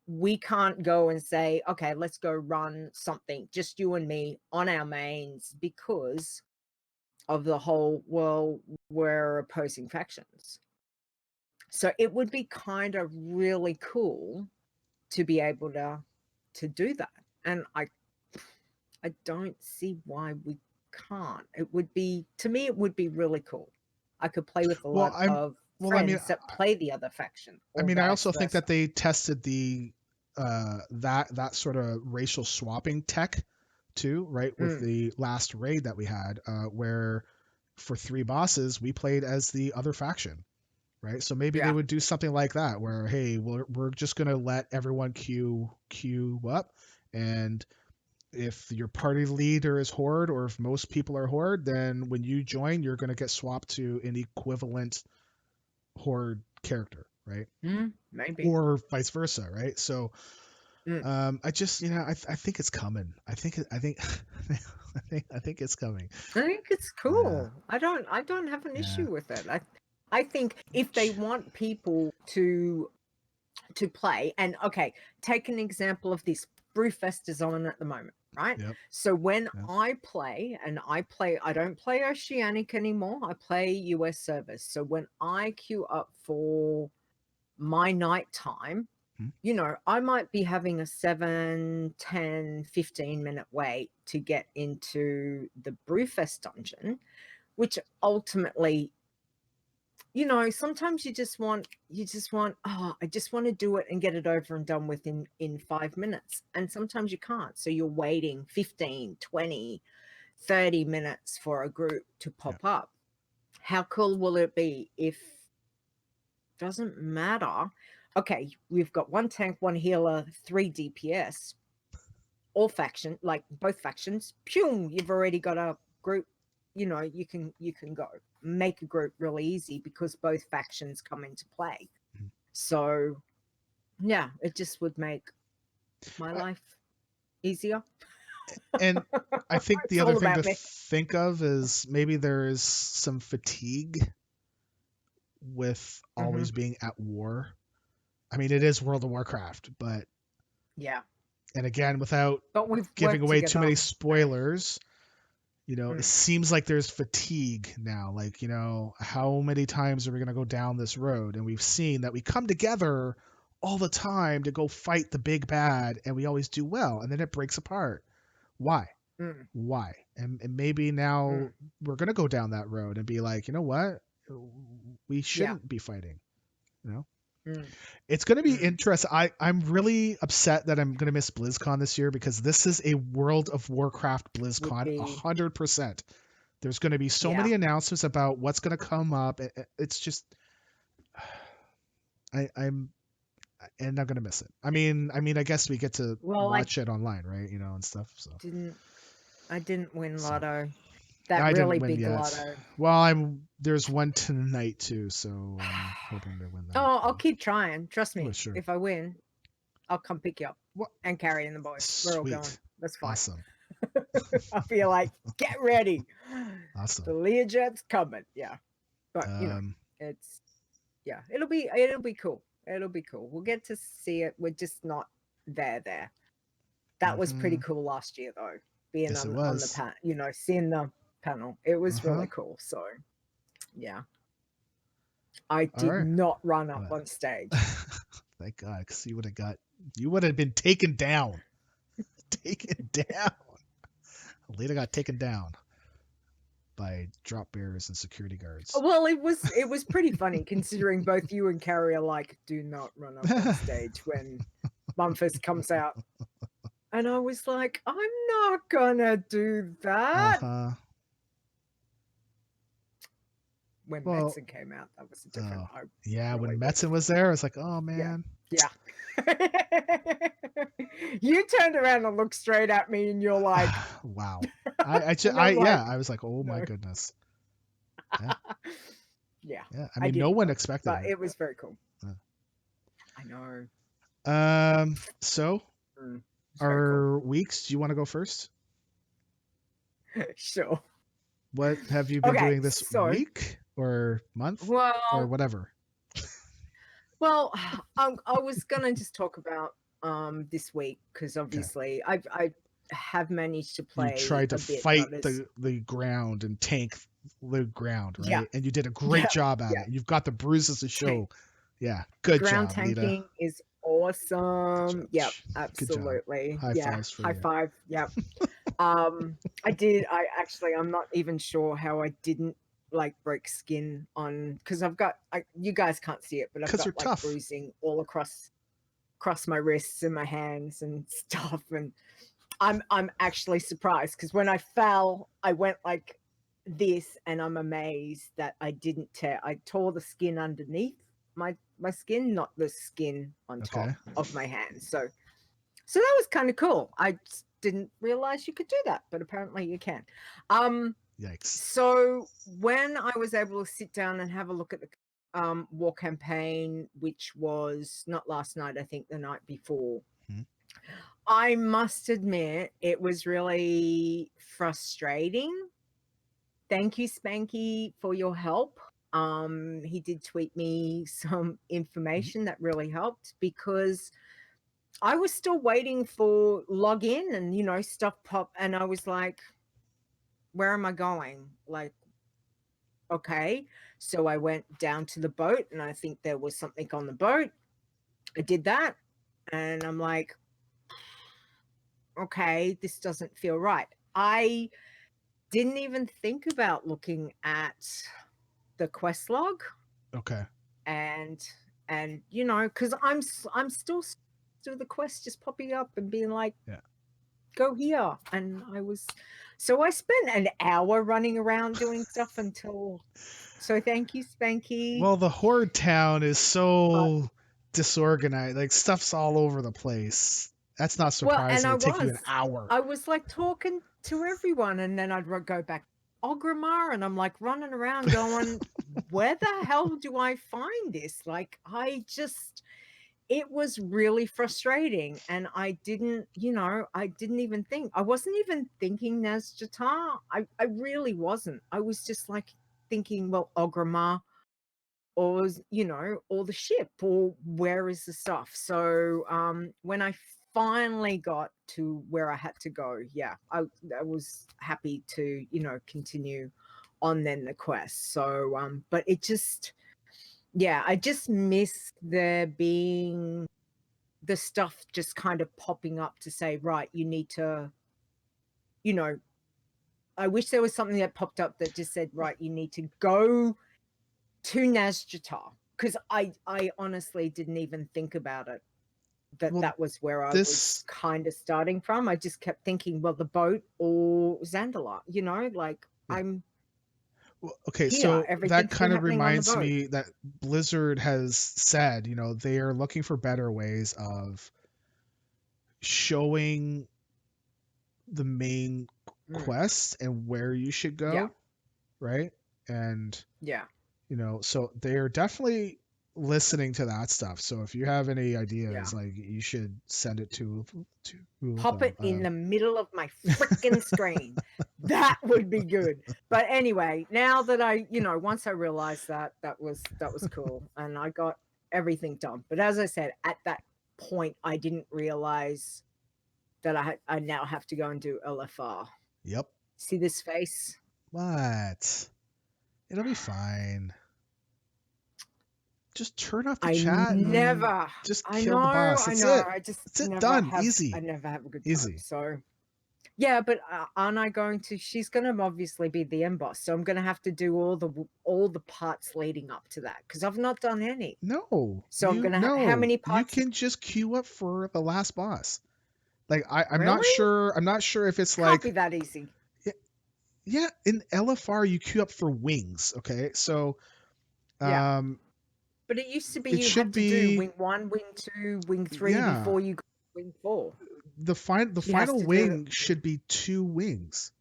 we can't go and say, okay, let's go run something, just you and me on our mains, because of the whole, well, we're opposing factions. So it would be kind of really cool to be able to do that. And I don't see why we can't. It would be, to me, it would be really cool. I could play with a Well, lot of I mean, friends that play the other faction, or I vice also think versa. that they tested the that sort of racial swapping tech too, right? With the last raid that we had, where for 3 bosses we played as the other faction, right? So maybe they Yeah. would do something like that, where hey, we're just gonna let everyone queue up, and if your party leader is horde, or if most people are horde, then when you join, you're gonna get swapped to an equivalent horde character, right? Maybe. Or vice versa, right? So Mm. I just, I think it's coming. I think it's coming. I think it's Yeah, cool. I don't have an yeah, issue with it. I think if they want people to play, and okay, take an example of this. Brewfest is on at the moment, right? yep, So when yep. I play, I don't play Oceanic anymore. I play US servers. So when I queue up for my night time, Hmm. I might be having a 7, 10, 15-minute wait to get into the Brewfest dungeon, which ultimately, sometimes you just want, oh, I just want to do it and get it over and done with in 5 minutes. And sometimes you can't. So you're waiting 15, 20, 30 minutes for a group to Yeah. pop up. How cool will it be if, doesn't matter, okay, we've got 1 tank, 1 healer, 3 DPS, all faction, like both factions, pew, you've already got a group. You can go make a group really easy because both factions come into play. Mhm. So yeah, it just would make my I, life easier. and I think the It's other all thing to about me. think of is maybe there is some fatigue with Hmm. always being at war. I mean, it is World of Warcraft, but Yeah, and again, without but we've giving worked away too together. many spoilers, it Mm. seems like there's fatigue now. Like, how many times are we going to go down this road? And we've seen that we come together all the time to go fight the big bad, and we always do well, and then it breaks apart. Why? Mm. Why? And maybe now Mm. we're going to go down that road and be like, you know what? We Yeah. shouldn't be fighting. You know? Mm. It's going to be Mm. interesting. I'm really upset that I'm going to miss BlizzCon this year, because this is a World of Warcraft Would BlizzCon be, 100%. There's going to be so yeah. many announcements about what's going to come up. It's just I'm and I'm going to miss it. I guess we get to Well, watch it online, right? And stuff. So didn't I didn't win so lotto. That I didn't really win big yet. lotto. Well, there's one tonight too, so I'm hoping to win that. Oh, I'll keep trying. Trust Well, me. sure. If I win, I'll come pick you up What? and carry in the boys. We're all going. Sweet. That's fine. Awesome. I'll be like, get ready. The Awesome. Learjet's coming. Yeah. But Um, it's, yeah, it'll be cool. It'll be cool. We'll get to see it. We're just not there. That was pretty cool last year, though. Being Yes, it on the was. seeing the panel. It was Uh-huh. really cool. So, yeah. I All did right. not run up on stage. Thank God, because you would have been taken down. Taken down. Leeta got taken down by drop bearers and security guards. Well, it was pretty funny considering both you and Carrie are like, do not run up on stage when Bumpus comes out. And I was like, I'm not gonna do that. Uh-huh. When Well, Metzen came out, that was a different. yeah, really when would Metzen was there, I was like, oh man. Yeah. You turned around and looked straight at me, and you're like, wow. And I'm like, I was like, oh my no. goodness. Yeah. Yeah. Yeah. I mean, no one expected But it. it was very cool. Yeah. I know. So Very our weeks, do you want to go first? cool. Sure. What have you been Okay, doing this week or month or Well, whatever? well, I was gonna just talk about this week because obviously I have managed to You play tried to a bit, fight not as the ground and tank the ground, right? yeah, And you did a great yeah, job at yeah. it. You've got the bruises to show. Yeah, good Ground job, Leeta. tanking is awesome. Good Yep, job. absolutely. High Yeah, fives for high you. five. Yep. I'm not even sure how I didn't like break skin on because I've got you guys can't see it, but I've 'Cause got you're like tough. bruising all across my wrists and my hands and stuff. And I'm actually surprised because when I fell, I went like this, and I'm amazed that I didn't tear. I tore the skin underneath my skin, not the skin on top of my hand. So that was kind of cool. I just didn't realize you could do that, but apparently you can. Yikes. So when I was able to sit down and have a look at the war campaign, which was not last night, I think the night before, I must admit it was really frustrating. Thank you, Spanky, for your help. He did tweet me some information that really helped because I was still waiting for login and stuff pop, and I was like, where am I going? Like, okay. So I went down to the boat, and I think there was something on the boat. I did that, and I'm like, okay, this doesn't feel right. I didn't even think about looking at the quest log. Okay. And because I'm still the quest just popping up and being like, go here. And I spent an hour running around doing stuff until. So thank you, Spanky. Well, the Horde town is so disorganized. Like stuff's all over the place. That's not surprising. It'd take you an hour. I was like talking to everyone, and then I'd go back Ogrimmar, and I'm like running around going, where the hell do I find this? Like, it was really frustrating, and I didn't even think. I wasn't even thinking Nazjatar. I really wasn't. I was just like thinking, well, Ogrimmar, or or the ship, or where is the stuff. So when I finally got to where I had to go, I was happy to continue on then the quest. So but it just I just miss there being the stuff just kind of popping up to say, right, you need to I wish there was something that popped up that just said, right, you need to go to Nazjatar, because I honestly didn't even think about it, that was where I was kind of starting from. I just kept thinking, well, the boat or Zandalot, I'm well, okay, here. so that Everything's kind of happening on the reminds boat. me that Blizzard has said, they are looking for better ways of showing the main quest and where you should go, right? And so they're definitely listening to that stuff. So if you have any ideas, like, you should send it to pop it in the middle of my freaking screen. That would be good. But anyway, now that I once I realized that was cool, and I got everything done. But as I said, at that point, I didn't realize that I now have to go and do LFR. Yep. See this face? What? It'll be fine. Just turn off the I chat and never. just I kill know. the boss. I That's know. it. I just That's it. never Done. have. Easy. I never have a good Easy. time. So, yeah, but aren't I going to? She's going to obviously be the end boss, so I'm going to have to do all the parts leading up to that because I've not done any. No. So I'm gonna. How many parts? You can just queue up for the last boss. Like I'm Really? not sure. I'm not sure if it's Can't like be that easy. Yeah, in LFR you queue up for wings, okay? So Yeah. But it used to be it you should had to do be wing 1, wing 2, wing 3 yeah. before you got wing 4. The final wing should be 2 wings.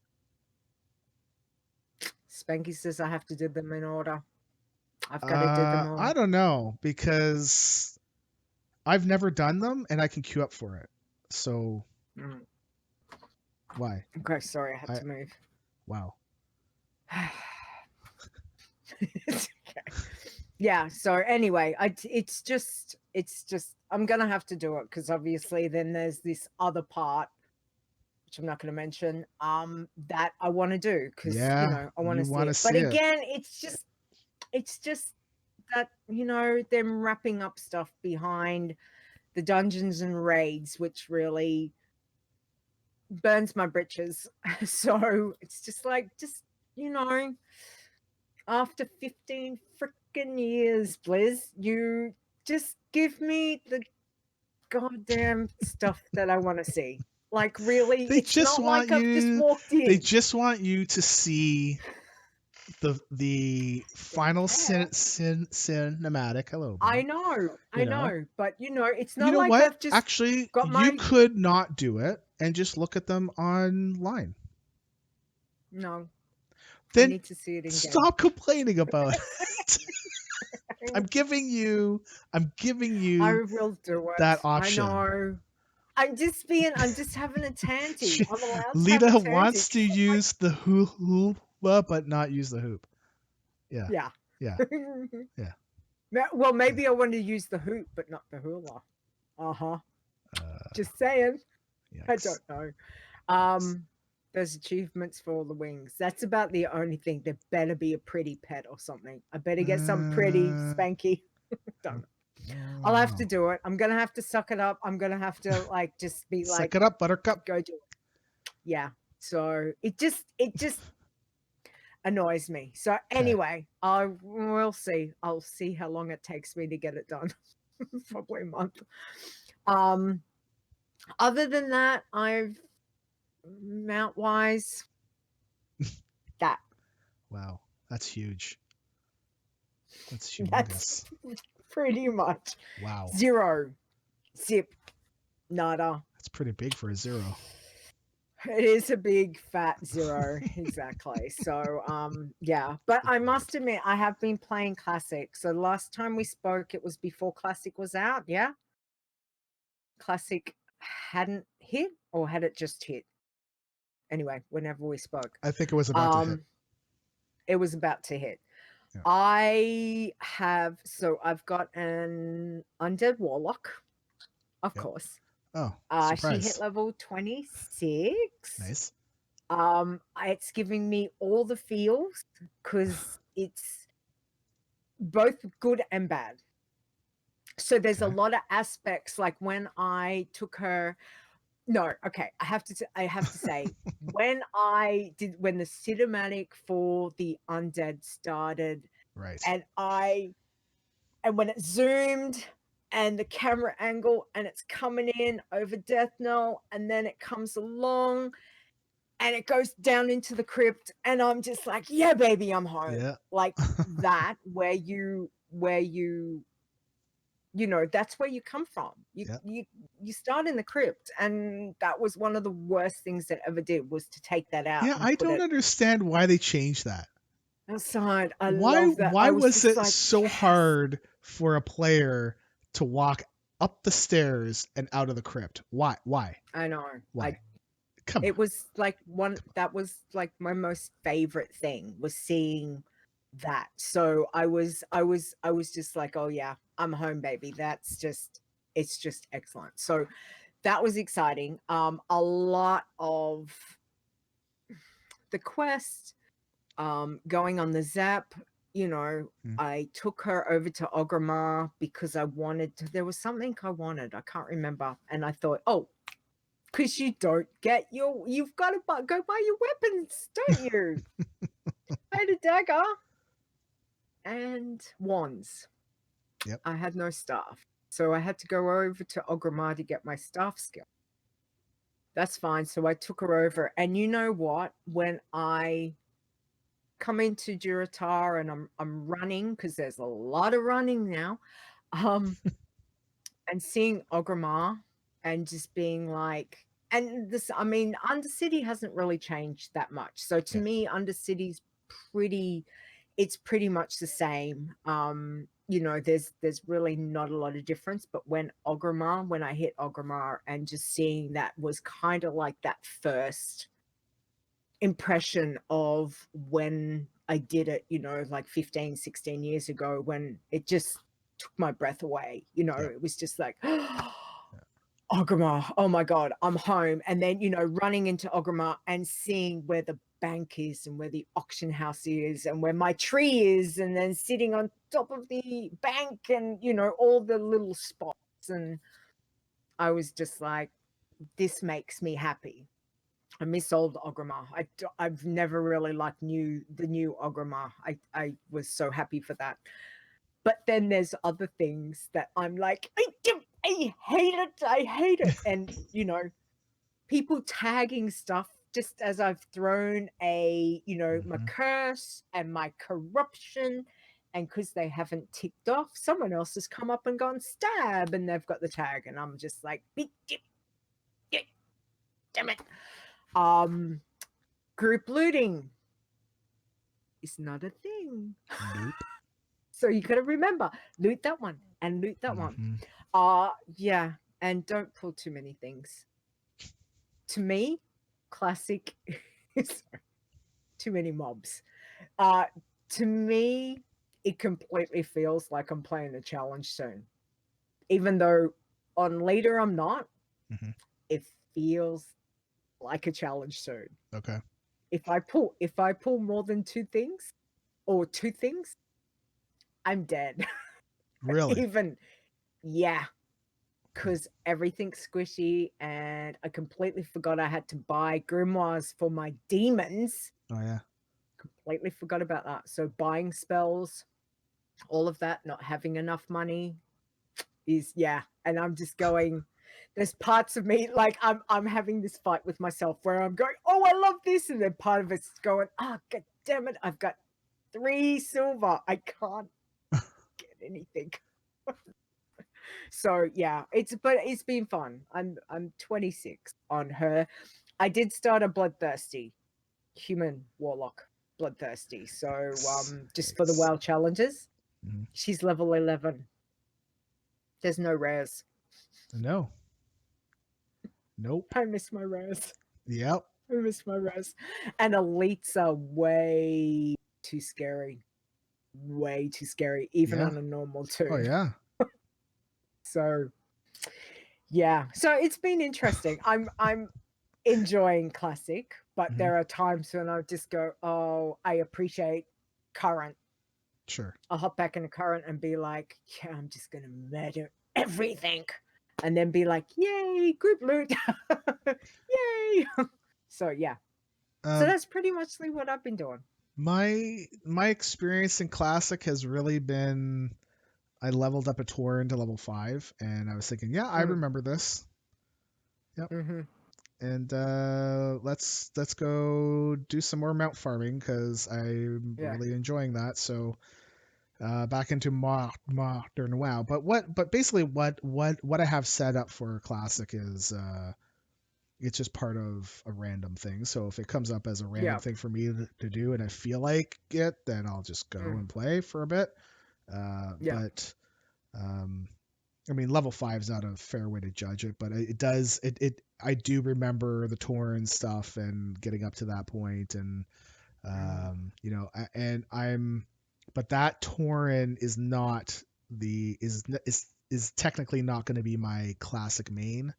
Spanky says I have to do them in order. I've got to do them all. I don't know because I've never done them and I can queue up for it. So why? Okay, sorry, I had to move. Wow. It's okay. Yeah, so anyway, it's just I'm gonna have to do it because obviously then there's this other part which I'm not going to mention that I want to do because I want to see it. But again, it's just that them wrapping up stuff behind the dungeons and raids, which really burns my britches. So it's just like after 15 freaking years, Blizz, you just give me the goddamn stuff that I want to see. Like really, it's not like I've just walked in. They just want you to see the final cinematic. Hello. I know, but it's not like what? I've just actually you could not do it and just look at them online. No. Then I need to see it in stop complaining about it. I'm giving you I will do it. that option. I know. I'm just having a tanty. I'm allowed to Leeta have a wants to use the hoop, but not use the hoop. Yeah. Yeah. Yeah. Yeah. Well, maybe I want to use the hoop, but not the hula. Just saying. Yikes. I don't know. There's achievements for all the wings. That's about the only thing. There better be a pretty pet or something. I better get some pretty Spanky. Don't know. I'll have to do it. I'm gonna have to suck it up. I'm gonna have to just be like, suck it up, Buttercup. Go do it. Yeah. So it just annoys me. So anyway, we'll see. I'll see how long it takes me to get it done. Probably a month. Other than that, I've mount wise that. Wow, that's huge. That's humongous. That's pretty much. Wow. 0. Zip. Nada. That's pretty big for a 0. It is a big fat 0. Exactly. So yeah, but I must admit I have been playing Classic. So last time we spoke it was before Classic was out. Yeah, Classic hadn't hit, or had it just hit? Anyway, whenever we spoke, I think it was about to hit. It was about to hit. Yeah. I've got an undead warlock, of course. Oh, she hit level 26. Nice. It's giving me all the feels because it's both good and bad. So there's a lot of aspects, like when I took her. No, okay. I have to say, when the cinematic for the undead started, right, and when it zoomed and the camera angle and it's coming in over Death Knell and then it comes along and it goes down into the crypt and I'm just like, yeah, baby, I'm home. Yeah. Like that, where you that's where you come from. You start in the crypt, and that was one of the worst things that ever did, was to take that out. Yeah, I don't understand why they changed that. Aside, love that. Why was it so hard for a player to walk up the stairs and out of the crypt? Why? I know. Why? It was like that was like my most favorite thing, was seeing that. So I was just like, oh yeah, I'm home, baby. It's just excellent. So that was exciting. A lot of the quest, going on the Zap, you know, Mm. I took her over to Ogremar because there was something I wanted. I can't remember. And I thought, oh, because you've got to go buy your weapons, don't you? I had a dagger and wands. Yep. I had no staff. So I had to go over to Ogremar to get my staff skill. That's fine. So I took her over. And you know what? When I come into Duratar and I'm running, because there's a lot of running now, and seeing Ogremar and just being like, and this, I mean, Undercity hasn't really changed that much. So to Yeah. me, Undercity's it's pretty much the same. You know, there's really not a lot of difference. But when I hit Ogremar and just seeing that was kind of like that first impression of when I did it, you know, like 15, 16 years ago, when it just took my breath away. You know, Yeah. it was just like, Ogremar, oh my God, I'm home. And then, you know, running into Ogremar and seeing where the bank is and where the auction house is and where my tree is, and then sitting on top of the bank and, you know, all the little spots. And I was just like, this makes me happy. I miss old Ogremar. I've never really liked the new Ogremar. I was so happy for that. But then there's other things that I'm like, I hate it. I hate it. And, you know, people tagging stuff just as I've thrown my Mm-hmm. curse and my corruption. And because they haven't ticked off, someone else has come up and gone stab and they've got the tag. And I'm just like, damn it. Group looting is not a thing. Nope. So you got to remember, loot that one and loot that one. Mm-hmm. Yeah, and don't pull too many things. To me, classic is too many mobs. To me, it completely feels like I'm playing a challenge soon. Even though on later I'm not, Mm-hmm. it feels like a challenge soon. Okay. If I pull more than two things, I'm dead. Really? Even, yeah, because everything's squishy, and I completely forgot I had to buy grimoires for my demons. Oh yeah. Completely forgot about that. So buying spells, all of that, not having enough money is, yeah. And I'm just going, there's parts of me, like I'm having this fight with myself where I'm going, oh, I love this, and then part of it's going, oh, god damn it, I've got 3 silver, I can't get anything. So yeah, it's been fun. I'm 26 on her. I did start a bloodthirsty human warlock, bloodthirsty. So just for the Yikes. WoW challenges, Mm-hmm. she's level 11. There's no rares. No. Nope. I miss my rares. Yep. I miss my rares. And elites are way too scary. Way too scary, even Yeah. on a normal Oh too. yeah. So yeah. So it's been interesting. I'm enjoying classic, but Mm-hmm. there are times when I just go, oh, I appreciate current. Sure. I'll hop back into current and be like, yeah, I'm just gonna murder everything. And then be like, yay, group loot. Yay. So yeah. So Um, that's pretty much what I've been doing. my experience in classic has really been I leveled up a Tauren to level 5, and I was thinking, yeah, I Mm. remember this. Yep. Mm-hmm. And let's go do some more mount farming because I'm Yeah. really enjoying that. So back into modern WoW. But basically what I have set up for classic is it's just part of a random thing. So if it comes up as a random Yeah. thing for me to do and I feel like it, then I'll just go Mm. and play for a bit. Yeah. But I mean, level 5 is not a fair way to judge it, but it does. I do remember the Tauren stuff and getting up to that point, and Mm. you know, and I'm but that Tauren is not is technically not going to be my classic main.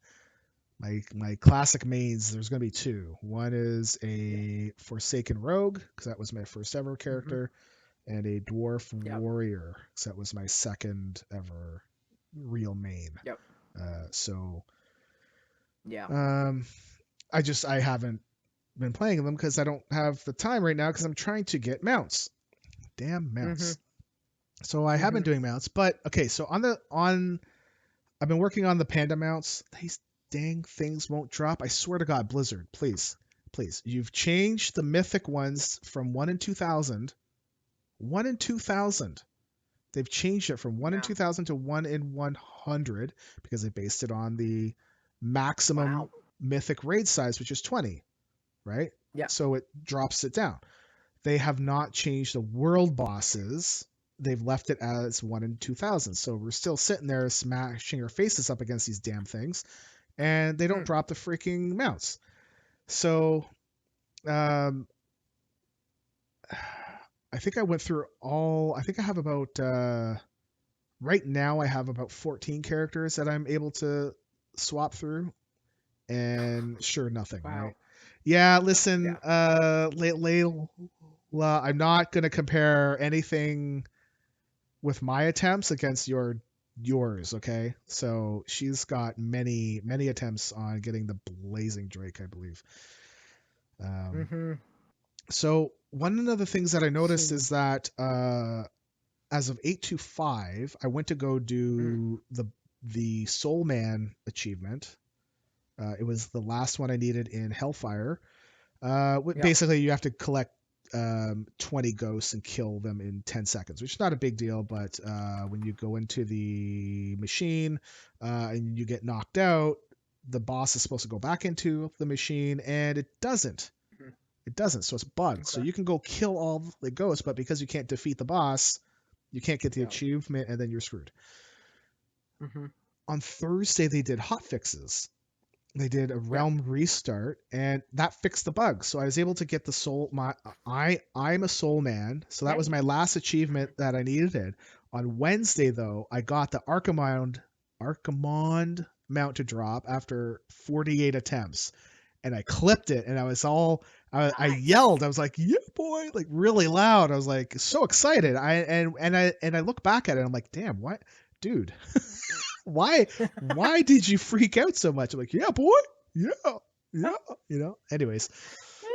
My classic mains, there's going to be two. One is a Forsaken Rogue, because that was my first ever character, and a Dwarf Warrior, because that was my second ever real main. Yep. So Yeah. I haven't been playing them because I don't have the time right now because I'm trying to get mounts. Damn mounts. So I have been doing mounts, but okay. So I've been working on the panda mounts. These dang things won't drop. I swear to God, Blizzard, please, please. You've changed the mythic ones from 1 in 2000. 1 in 2000. They've changed it from 1 in 2000 to 1 in 100 because they based it on the maximum mythic raid size, which is 20, right? Yeah. So it drops it down. They have not changed the world bosses. They've left it as 1 in 2000. So we're still sitting there smashing our faces up against these damn things, and they don't drop the freaking mounts. So I think I went through all. I think I have about right now I have about 14 characters that I'm able to swap through, and sure, nothing. Wow. Right? Yeah. Listen, Layla, I'm not gonna compare anything with my attempts against yours, okay? So she's got many attempts on getting the Blazing Drake, I believe. So one of the things that I noticed is that as of 825, I went to go do the Soul Man achievement. It was the last one I needed in Hellfire. Basically, you have to collect 20 ghosts and kill them in 10 seconds, which is not a big deal, but when you go into the machine and you get knocked out, the boss is supposed to go back into the machine, and it doesn't. It doesn't, so it's bugged. So you can go kill all the ghosts, but because you can't defeat the boss, you can't get the achievement, and then you're screwed. On Thursday, they did hot fixes. They did a realm restart, and that fixed the bug. So I was able to get the soul. I'm a soul man, so that was my last achievement that I needed. On Wednesday, though, I got the Archimond mount to drop after 48 attempts, and I clipped it, and I was all. I yelled. I was like, "Yeah, boy!" Like really loud. I was like so excited. I look back at it. And I'm like, "Damn, what, dude? why did you freak out so much?" I'm like, "Yeah, boy, yeah." Anyways,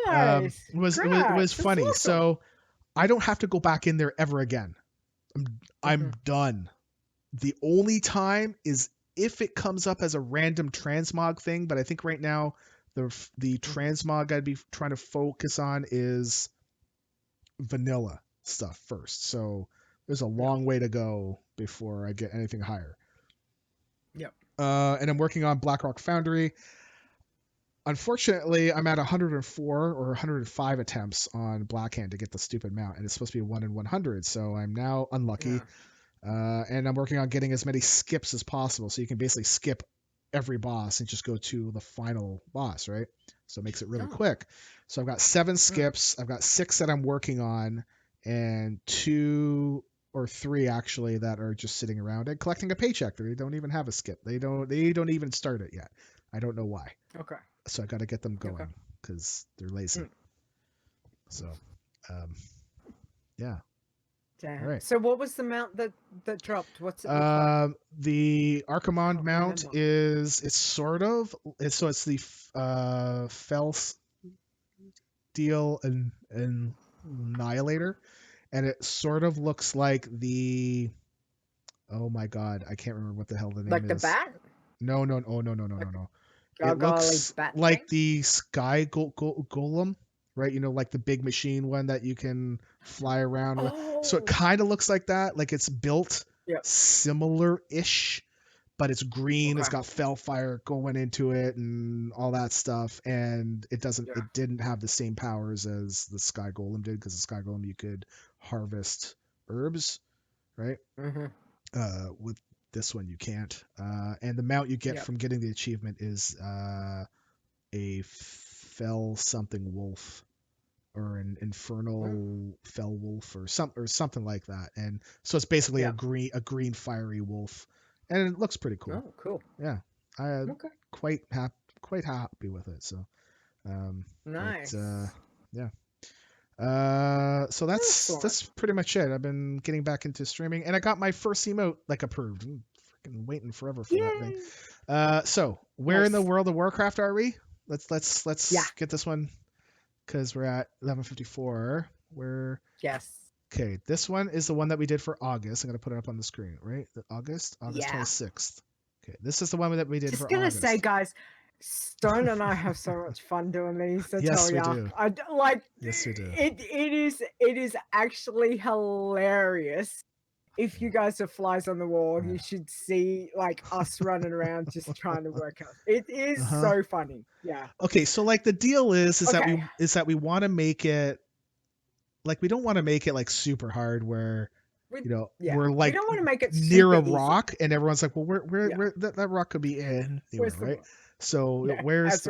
it was funny. Awesome. So I don't have to go back in there ever again. I'm done. The only time is if it comes up as a random transmog thing, but I think right now the transmog I'd be trying to focus on is vanilla stuff first. So there's a long way to go before I get anything higher. And I'm working on Blackrock Foundry. Unfortunately, I'm at 104 or 105 attempts on Blackhand to get the stupid mount, and it's supposed to be 1 in 100, so I'm now unlucky. And I'm working on getting as many skips as possible, so you can basically skip every boss and just go to the final boss, right? So it makes it really quick. So I've got 7 skips. I've got 6 that I'm working on, and 2 or 3 actually that are just sitting around and collecting a paycheck. They don't even have a skip. They don't even start it yet. I don't know why. Okay. So I got to get them going because they're lazy. So, yeah. Damn. All right. So what was the mount that dropped? What's it look like? The Archimond mount it's the Fell Steel and Annihilator, and it sort of looks like the. Oh my God, I can't remember what the hell the name is. Like the bat? No. It looks like the Sky Golem, right? You know, like the big machine one that you can fly around with. So it kind of looks like that. Like it's built similar-ish, but it's green. It's got Fellfire going into it and all that stuff. And it didn't have the same powers as the Sky Golem did, because the Sky Golem you could harvest herbs, right? With this one you can't. And the mount you get from getting the achievement is a Fell something wolf. or an infernal fell wolf or something like that. And so it's basically a green fiery wolf, and it looks pretty cool. Oh, cool. Yeah, I'm quite happy with it. So nice. Yeah. So that's pretty much it. I've been getting back into streaming, and I got my first emote like approved. I'm freaking waiting forever for that thing. So where in the world of Warcraft are we? Let's get this one, because we're at 11:54. Okay, this one is the one that we did for August. I'm gonna put it up on the screen, right? August 26th. Okay, this is the one that we did for August. Just gonna say, guys, Stone and I have so much fun doing these. Yes, we do. Yes, we do. It is actually hilarious. If you guys are flies on the wall, you should see like us running around just trying to work out. It is so funny. Yeah. Okay, so like the deal is that we want to make it like, we don't want to make it like super hard where we're like, we don't want to make it near a rock and everyone's like, well, where that rock could be anywhere, right? So where's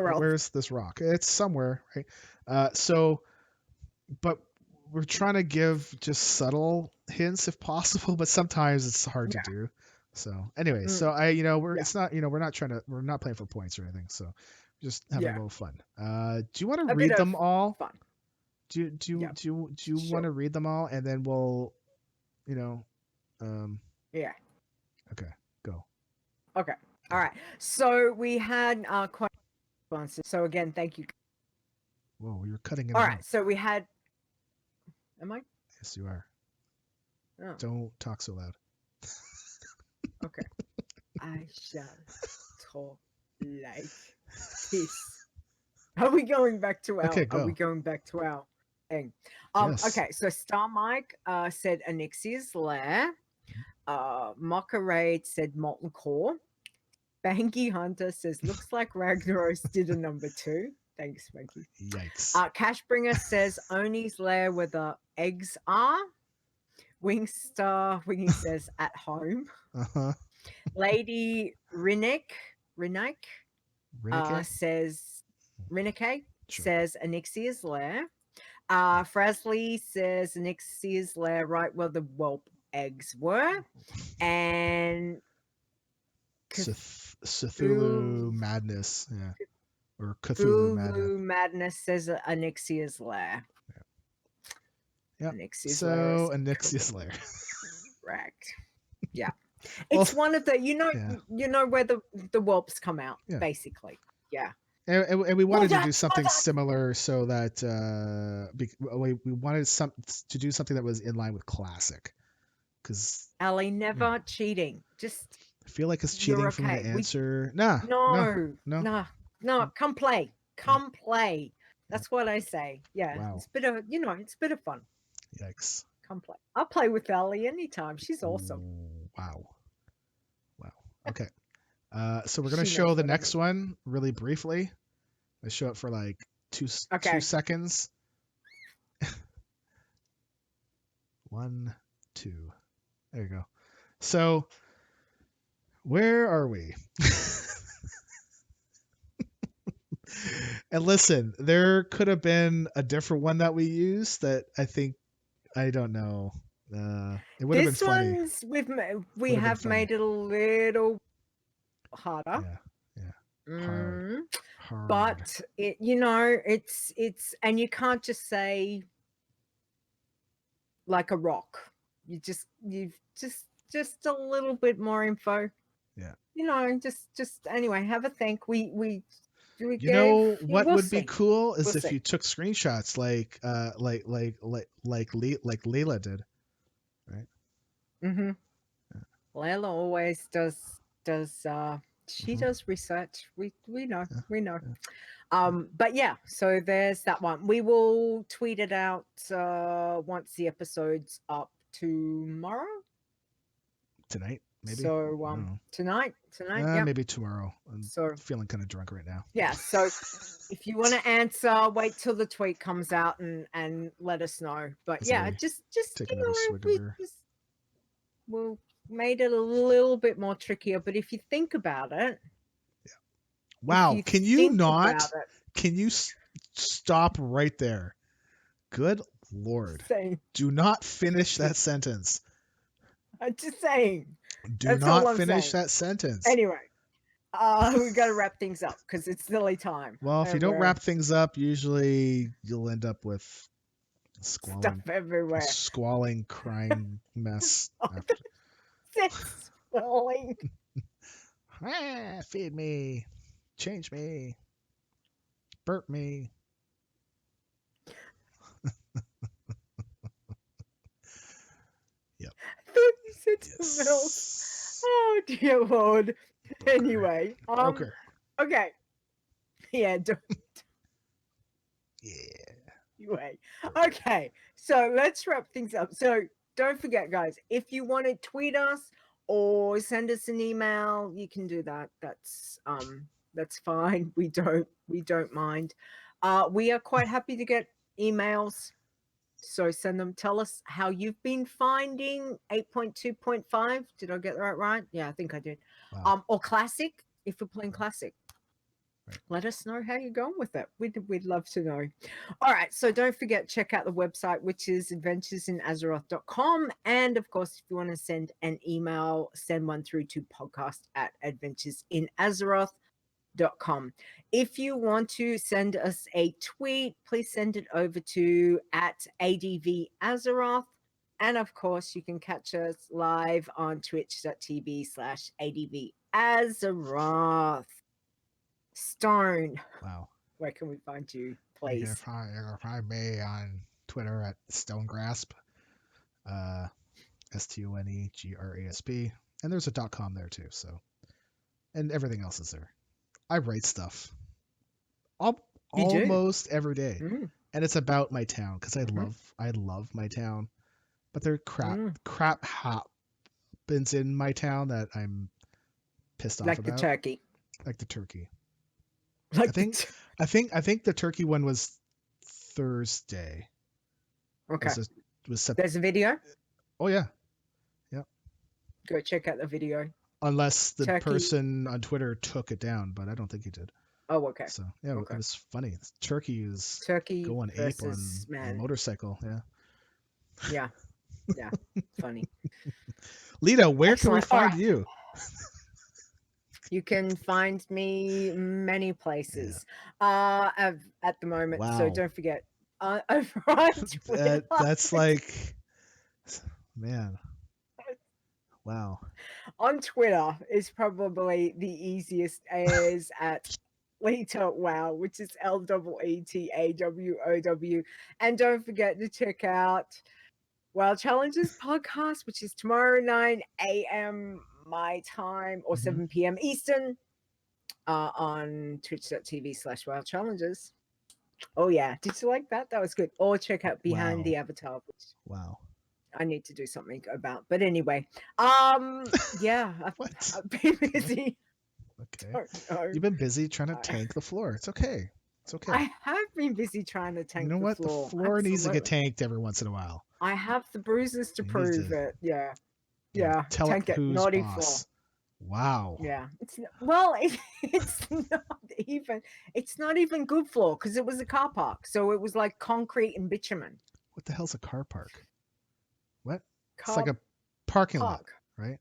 this rock? It's somewhere, right? But we're trying to give just subtle hints if possible, but sometimes it's hard to do. So anyway, so it's not, we're not playing for points or anything. So just having a little fun. Do you want to read them all? Fun. Do you want to read them all, and then we'll, Okay, go. Okay. All right. So we had quite responses. So again, thank you. Whoa, you're cutting it. All right. So we had. Am I? Yes, you are. Oh. Don't talk so loud. Okay. I shall talk like this. Are we going back to our? Okay, go. Are we going back to our thing? Yes. Okay. So StarMike said Onyxia's Lair. Mockaraid said Molten Core. SpankyHunter says looks like Ragnaros did a number 2. Thanks, Spanky. Yikes. Kashbringer says Oni's Lair where the eggs are. Wingy says at home. LadyRinike says says Onyxia's Lair. Frazley says Onyxia's Lair right where the whelp eggs were. And CthulhuMadness, or CthulhuMadness says Onyxia's Lair. Yeah. Onyxia's Lair. Correct. Yeah. It's one of the you know where the whelps come out, basically. Yeah. And we wanted to do something similar, so that we wanted to do something that was in line with classic. Because Ali, never cheating. Just I feel like it's cheating for me to answer. No, come play. Come play. That's what I say. Yeah. Wow. It's a bit of fun. Yikes. Come play. I'll play with Ali anytime. She's awesome. Wow. Okay. So we're gonna show the next one really briefly. I show it for like 2 seconds. 1, 2. There you go. So where are we? And listen, there could have been a different one that we used that I don't know. It would have been funny. This one's we have made it a little harder. Yeah. Hard. But it's and you can't just say like a rock. You've just a little bit more info. Yeah. Just anyway, have a think. We what would be cool is if you took screenshots like Leela did, right? Mm-hmm. Yeah. Leila always does she does research. We know. But yeah, so there's that one. We will tweet it out once the episode's up tomorrow. Tonight, maybe. So tonight. Maybe tomorrow. I'm feeling kind of drunk right now. Yeah. So if you want to answer, wait till the tweet comes out and let us know. But just take another swig of beer. We'll made it a little bit more trickier. But if you think about it. Wow. Can you stop right there? Good Lord. Just saying. Do not finish that sentence. I'm just saying. Do That's all not I'm finish saying. that sentence. Anyway, we got to wrap things up because it's silly time. Well, if you and don't we're wrap things up, usually you'll end up with stuff everywhere. squalling, crying mess. After. It's swelling. Feed me, change me, burp me. Yep. 36 mils. Oh dear Lord. Anyway, okay. Yeah. Yeah. Anyway, okay. So let's wrap things up. So don't forget, guys, if you want to tweet us or send us an email, you can do that. That's fine. We don't mind. We are quite happy to get emails. So send them. Tell us how you've been finding 8.2.5. Did I get that right? Yeah, I think I did. Wow. Or classic, if we're playing classic. Right. Let us know how you're going with it. We'd love to know. All right. So don't forget, check out the website, which is adventuresinazeroth.com. And of course, if you want to send an email, send one through to podcast@adventuresinazeroth.com. If you want to send us a tweet, please send it over to @ADVAzeroth. And of course, you can catch us live on twitch.tv/ADVAzeroth. Stone. Wow. Where can we find you, please? You can find me on Twitter at StoneGrasp. StoneGrasp. And there's a .com there too, so. And everything else is there. I write stuff almost every day. Mm. And it's about my town because I love my town. But there crap happens in my town that I'm pissed off about. Like the turkey. Like the turkey. Like I think the turkey one was Thursday. Okay. Was There's a video? Oh yeah. Go check out the video. Unless the person on Twitter took it down, but I don't think he did. Oh, okay. So yeah, It was funny. Turkey going ape on a motorcycle. Yeah. Yeah. Funny. Leeta, where can we find you? You can find me many places at the moment. Wow. So don't forget. Over on Twitter. That's like, man. Wow. On Twitter is probably the easiest, is at Leeta Wow, which is LEETAWOW. And don't forget to check out Wild Challenges podcast, which is tomorrow 9 a.m. my time or 7 p.m. Eastern on twitch.tv/Wild Challenges. Oh yeah, did you like that? That was good. Or check out Behind the Avatar, which I need to do something about. But anyway, yeah, I've been busy. Okay. You've been busy trying to tank the floor. It's okay. It's okay. I have been busy trying to tank the floor. You know what? The floor needs to get tanked every once in a while. I have the bruises to prove it. Yeah. Tank it. Naughty floor. Wow. Yeah. It's not even good floor because it was a car park. So it was like concrete and bitumen. What the hell's a car park? What? It's like a parking lot, right?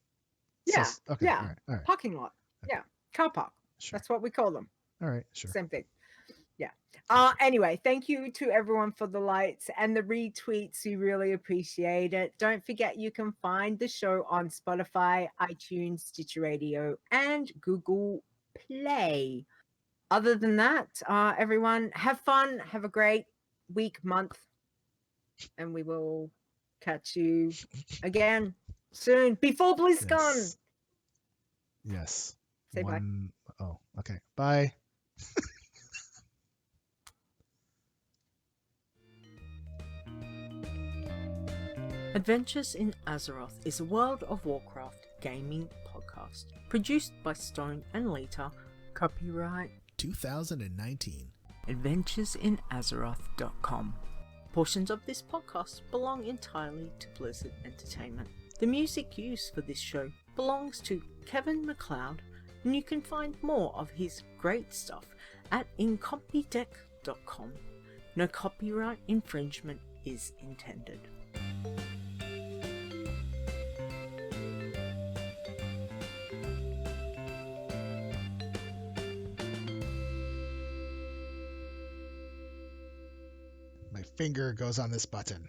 Yeah. So, okay. Yeah. All right. Parking lot. Okay. Yeah. Car park. Sure. That's what we call them. All right. Sure. Same thing. Yeah. Anyway, thank you to everyone for the likes and the retweets. We really appreciate it. Don't forget you can find the show on Spotify, iTunes, Stitcher Radio, and Google Play. Other than that, everyone have fun. Have a great week, month, and we will catch you again soon before BlizzCon. Yes. Say bye. Oh, okay. Bye. Adventures in Azeroth is a World of Warcraft gaming podcast produced by Stone and Leeta. Copyright 2019. AdventuresInAzeroth.com. Portions of this podcast belong entirely to Blizzard Entertainment. The music used for this show belongs to Kevin MacLeod, and you can find more of his great stuff at incompetech.com. No copyright infringement is intended. My finger goes on this button,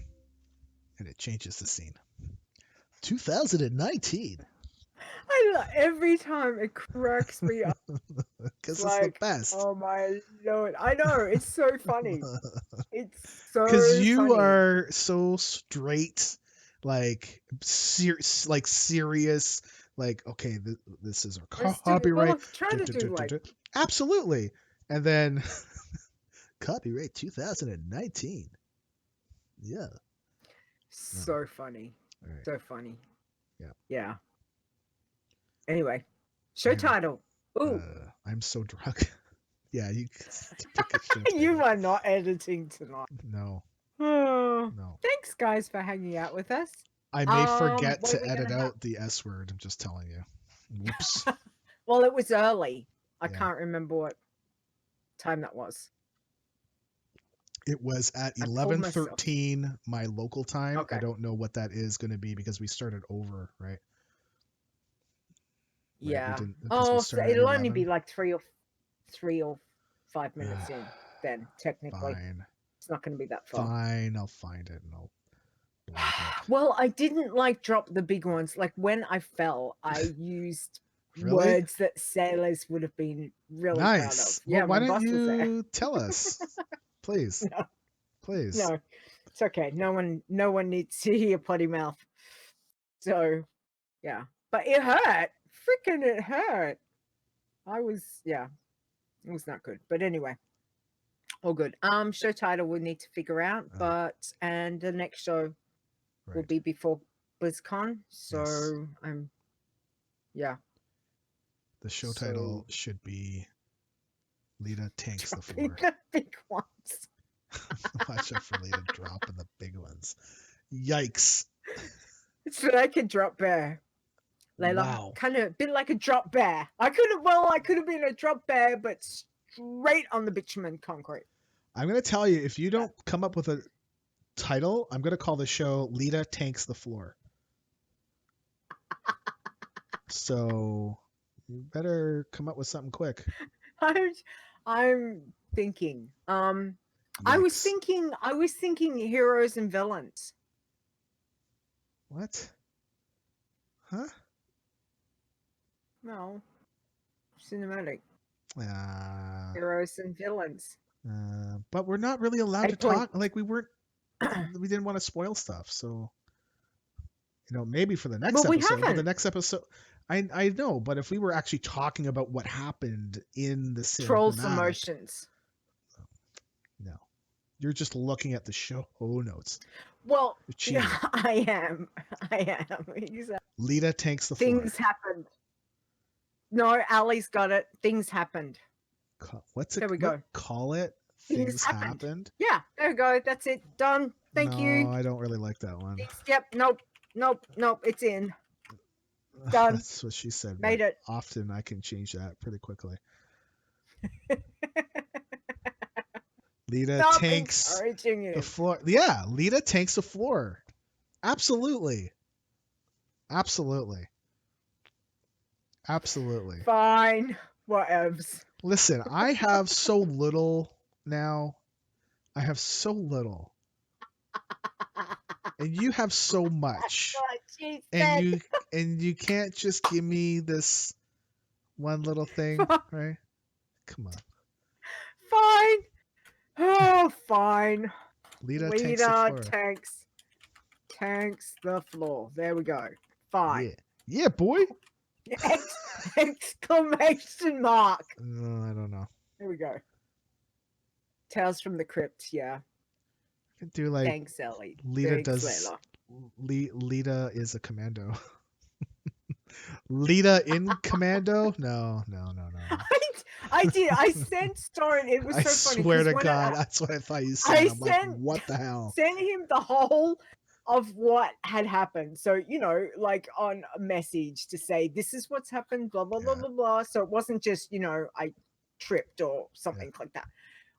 and it changes the scene. 2019. Every time it cracks me up. Because it's like, the best. Oh my lord! I know, it's so funny. It's so Because you funny. are so straight, like serious. Like, okay, this is our copyright. Well, I'm trying to do like Absolutely, and then copyright 2019. Yeah. so funny. Right. So funny. Yeah. Yeah. Anyway, show title. Ooh. I'm so drunk. Yeah, you pick a show title. You are not editing tonight. No. Oh, No. thanks, guys, for hanging out with us. I may forget what to are we edit gonna out the S word. I'm just telling you. Whoops. Well, it was early. I Yeah. can't remember what time that was. It was at I pulled myself. 11:13 my local time. Okay. I don't know what that is going to be because we started over, right? Yeah. We Oh, so started at it'll only 11. be like 3 or 5 minutes in. Then technically, Fine. it's not going to be that far. Fine, I'll find it and I'll block it. Well, I didn't like drop the big ones. Like when I fell, I used Really? words that sailors would have been really proud of. Nice. Yeah, Well, why my don't boss was there. you tell us, please? No. Please. No, it's okay. No one needs to hear potty mouth. So, yeah, but it hurt. Freaking, it hurt. It was not good. But anyway, all good. Show title we need to figure out, and the next show will be before BlizzCon. So yeah. The show title should be Leeta Tanks the Floor. The big ones. Watch out for Leeta dropping the big ones. Yikes. It's like a drop bear. Layla, wow. Kind of a bit like a drop bear. I could have been a drop bear, but straight on the bitumen concrete. I'm going to tell you, if you don't come up with a title, I'm going to call the show Leeta Tanks the Floor. So you better come up with something quick. I'm thinking. I was thinking heroes and villains. What? Huh? No. Cinematic. Heroes and villains. But we're not really allowed to talk. Like we didn't want to spoil stuff. So, maybe for the next episode. But the next episode, I know. But if we were actually talking about what happened in the Trolls emotions. No, you're just looking at the show notes. Well, yeah, I am. Exactly. Leeta tanks the floor. Things happened. No, Ali's got it. Things happened. What's it? There we go. Call it. Things happened. Yeah, there we go. That's it. Done. Thank you. No, I don't really like that one. Yep. Nope. It's in. Done. That's what she said. Made it. Often I can change that pretty quickly. Leeta tanks the floor. Yeah, Leeta tanks the floor. Absolutely. Fine. Whatevs. Listen, I have so little now. I have so little. And you have so much. And you can't just give me this one little thing, right? Come on. Fine. Oh, fine. Leeta tanks the floor. There we go. Fine. Yeah, boy. Exclamation mark. No, I don't know. There we go. Tales from the Crypt. Yeah. I can do like. Thanks, Ellie. Leeta does. Leeta is a commando. Leeta in commando? No. I did. I sent Storm. It was so funny. I swear to God, that's what I thought you said. I'm like, what the hell? Sent him the whole of what had happened. So, like on a message to say, this is what's happened, blah, blah, blah, blah, blah. So it wasn't just, I tripped or something like that.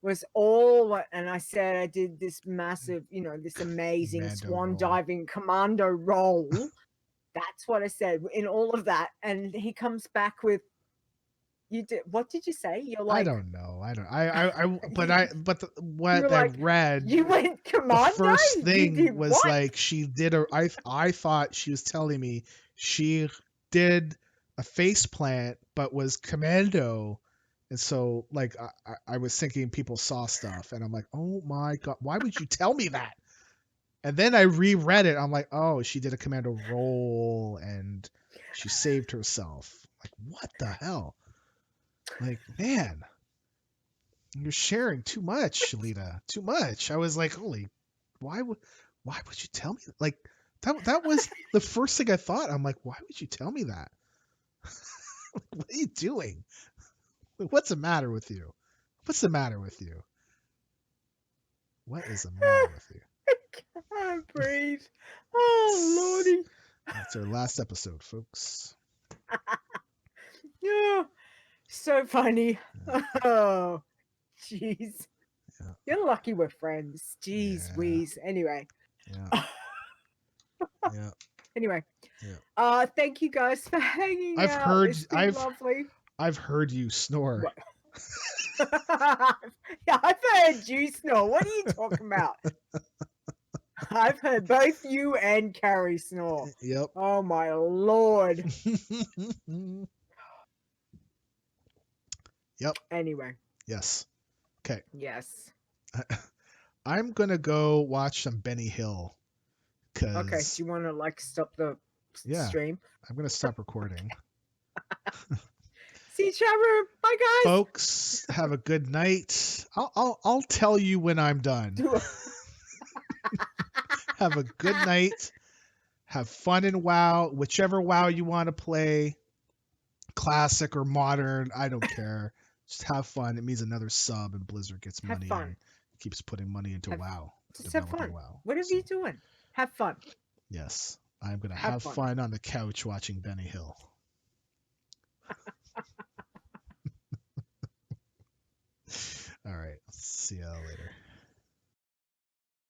was all what, and I said I did this massive, this amazing Commando swan roll. diving commando roll. That's what I said in all of that. And he comes back with, what did you say? You're like, I don't know. What I like, read, you went the commando? first You thing did was what? like she did I thought she was telling me she did a face plant but was commando. And so like I was thinking people saw stuff and I'm like, oh my god, why would you tell me that? And then I reread it. I'm like, oh, she did a commando roll and she saved herself. Like, what the hell? Like, man, you're sharing too much, Leeta. Too much. I was like, holy, why would you tell me? Like, that was the first thing I thought. I'm like, why would you tell me that? What are you doing? What's the matter with you? What's the matter with you? What is the matter with you? I can't breathe. Oh, Lordy. That's our last episode, folks. Yeah. So funny. Yeah. Oh, jeez. Yeah. You're lucky we're friends. Jeez, Yeah. wheeze. Anyway. Yeah. Yeah. Anyway. Yeah. Thank you guys for hanging I've out. heard It's been lovely. I've heard you snore. Yeah, I've heard you snore. What are you talking about? I've heard both you and Carrie snore. Yep. Oh my lord. Yep. Anyway. Yes. Okay. Yes. I'm gonna go watch some Benny Hill. Okay. Do you want to like stop the stream? I'm gonna stop recording. See each other. Bye, guys. Folks, have a good night. I'll tell you when I'm done. Have a good night. Have fun in WoW, whichever WoW you want to play, classic or modern. I don't care. Just have fun. It means another sub and Blizzard gets money and keeps putting money into WoW. Just have fun. WoW. Whatever you're doing, have fun. Yes, I'm gonna have fun on the couch watching Benny Hill. All right. See y'all later.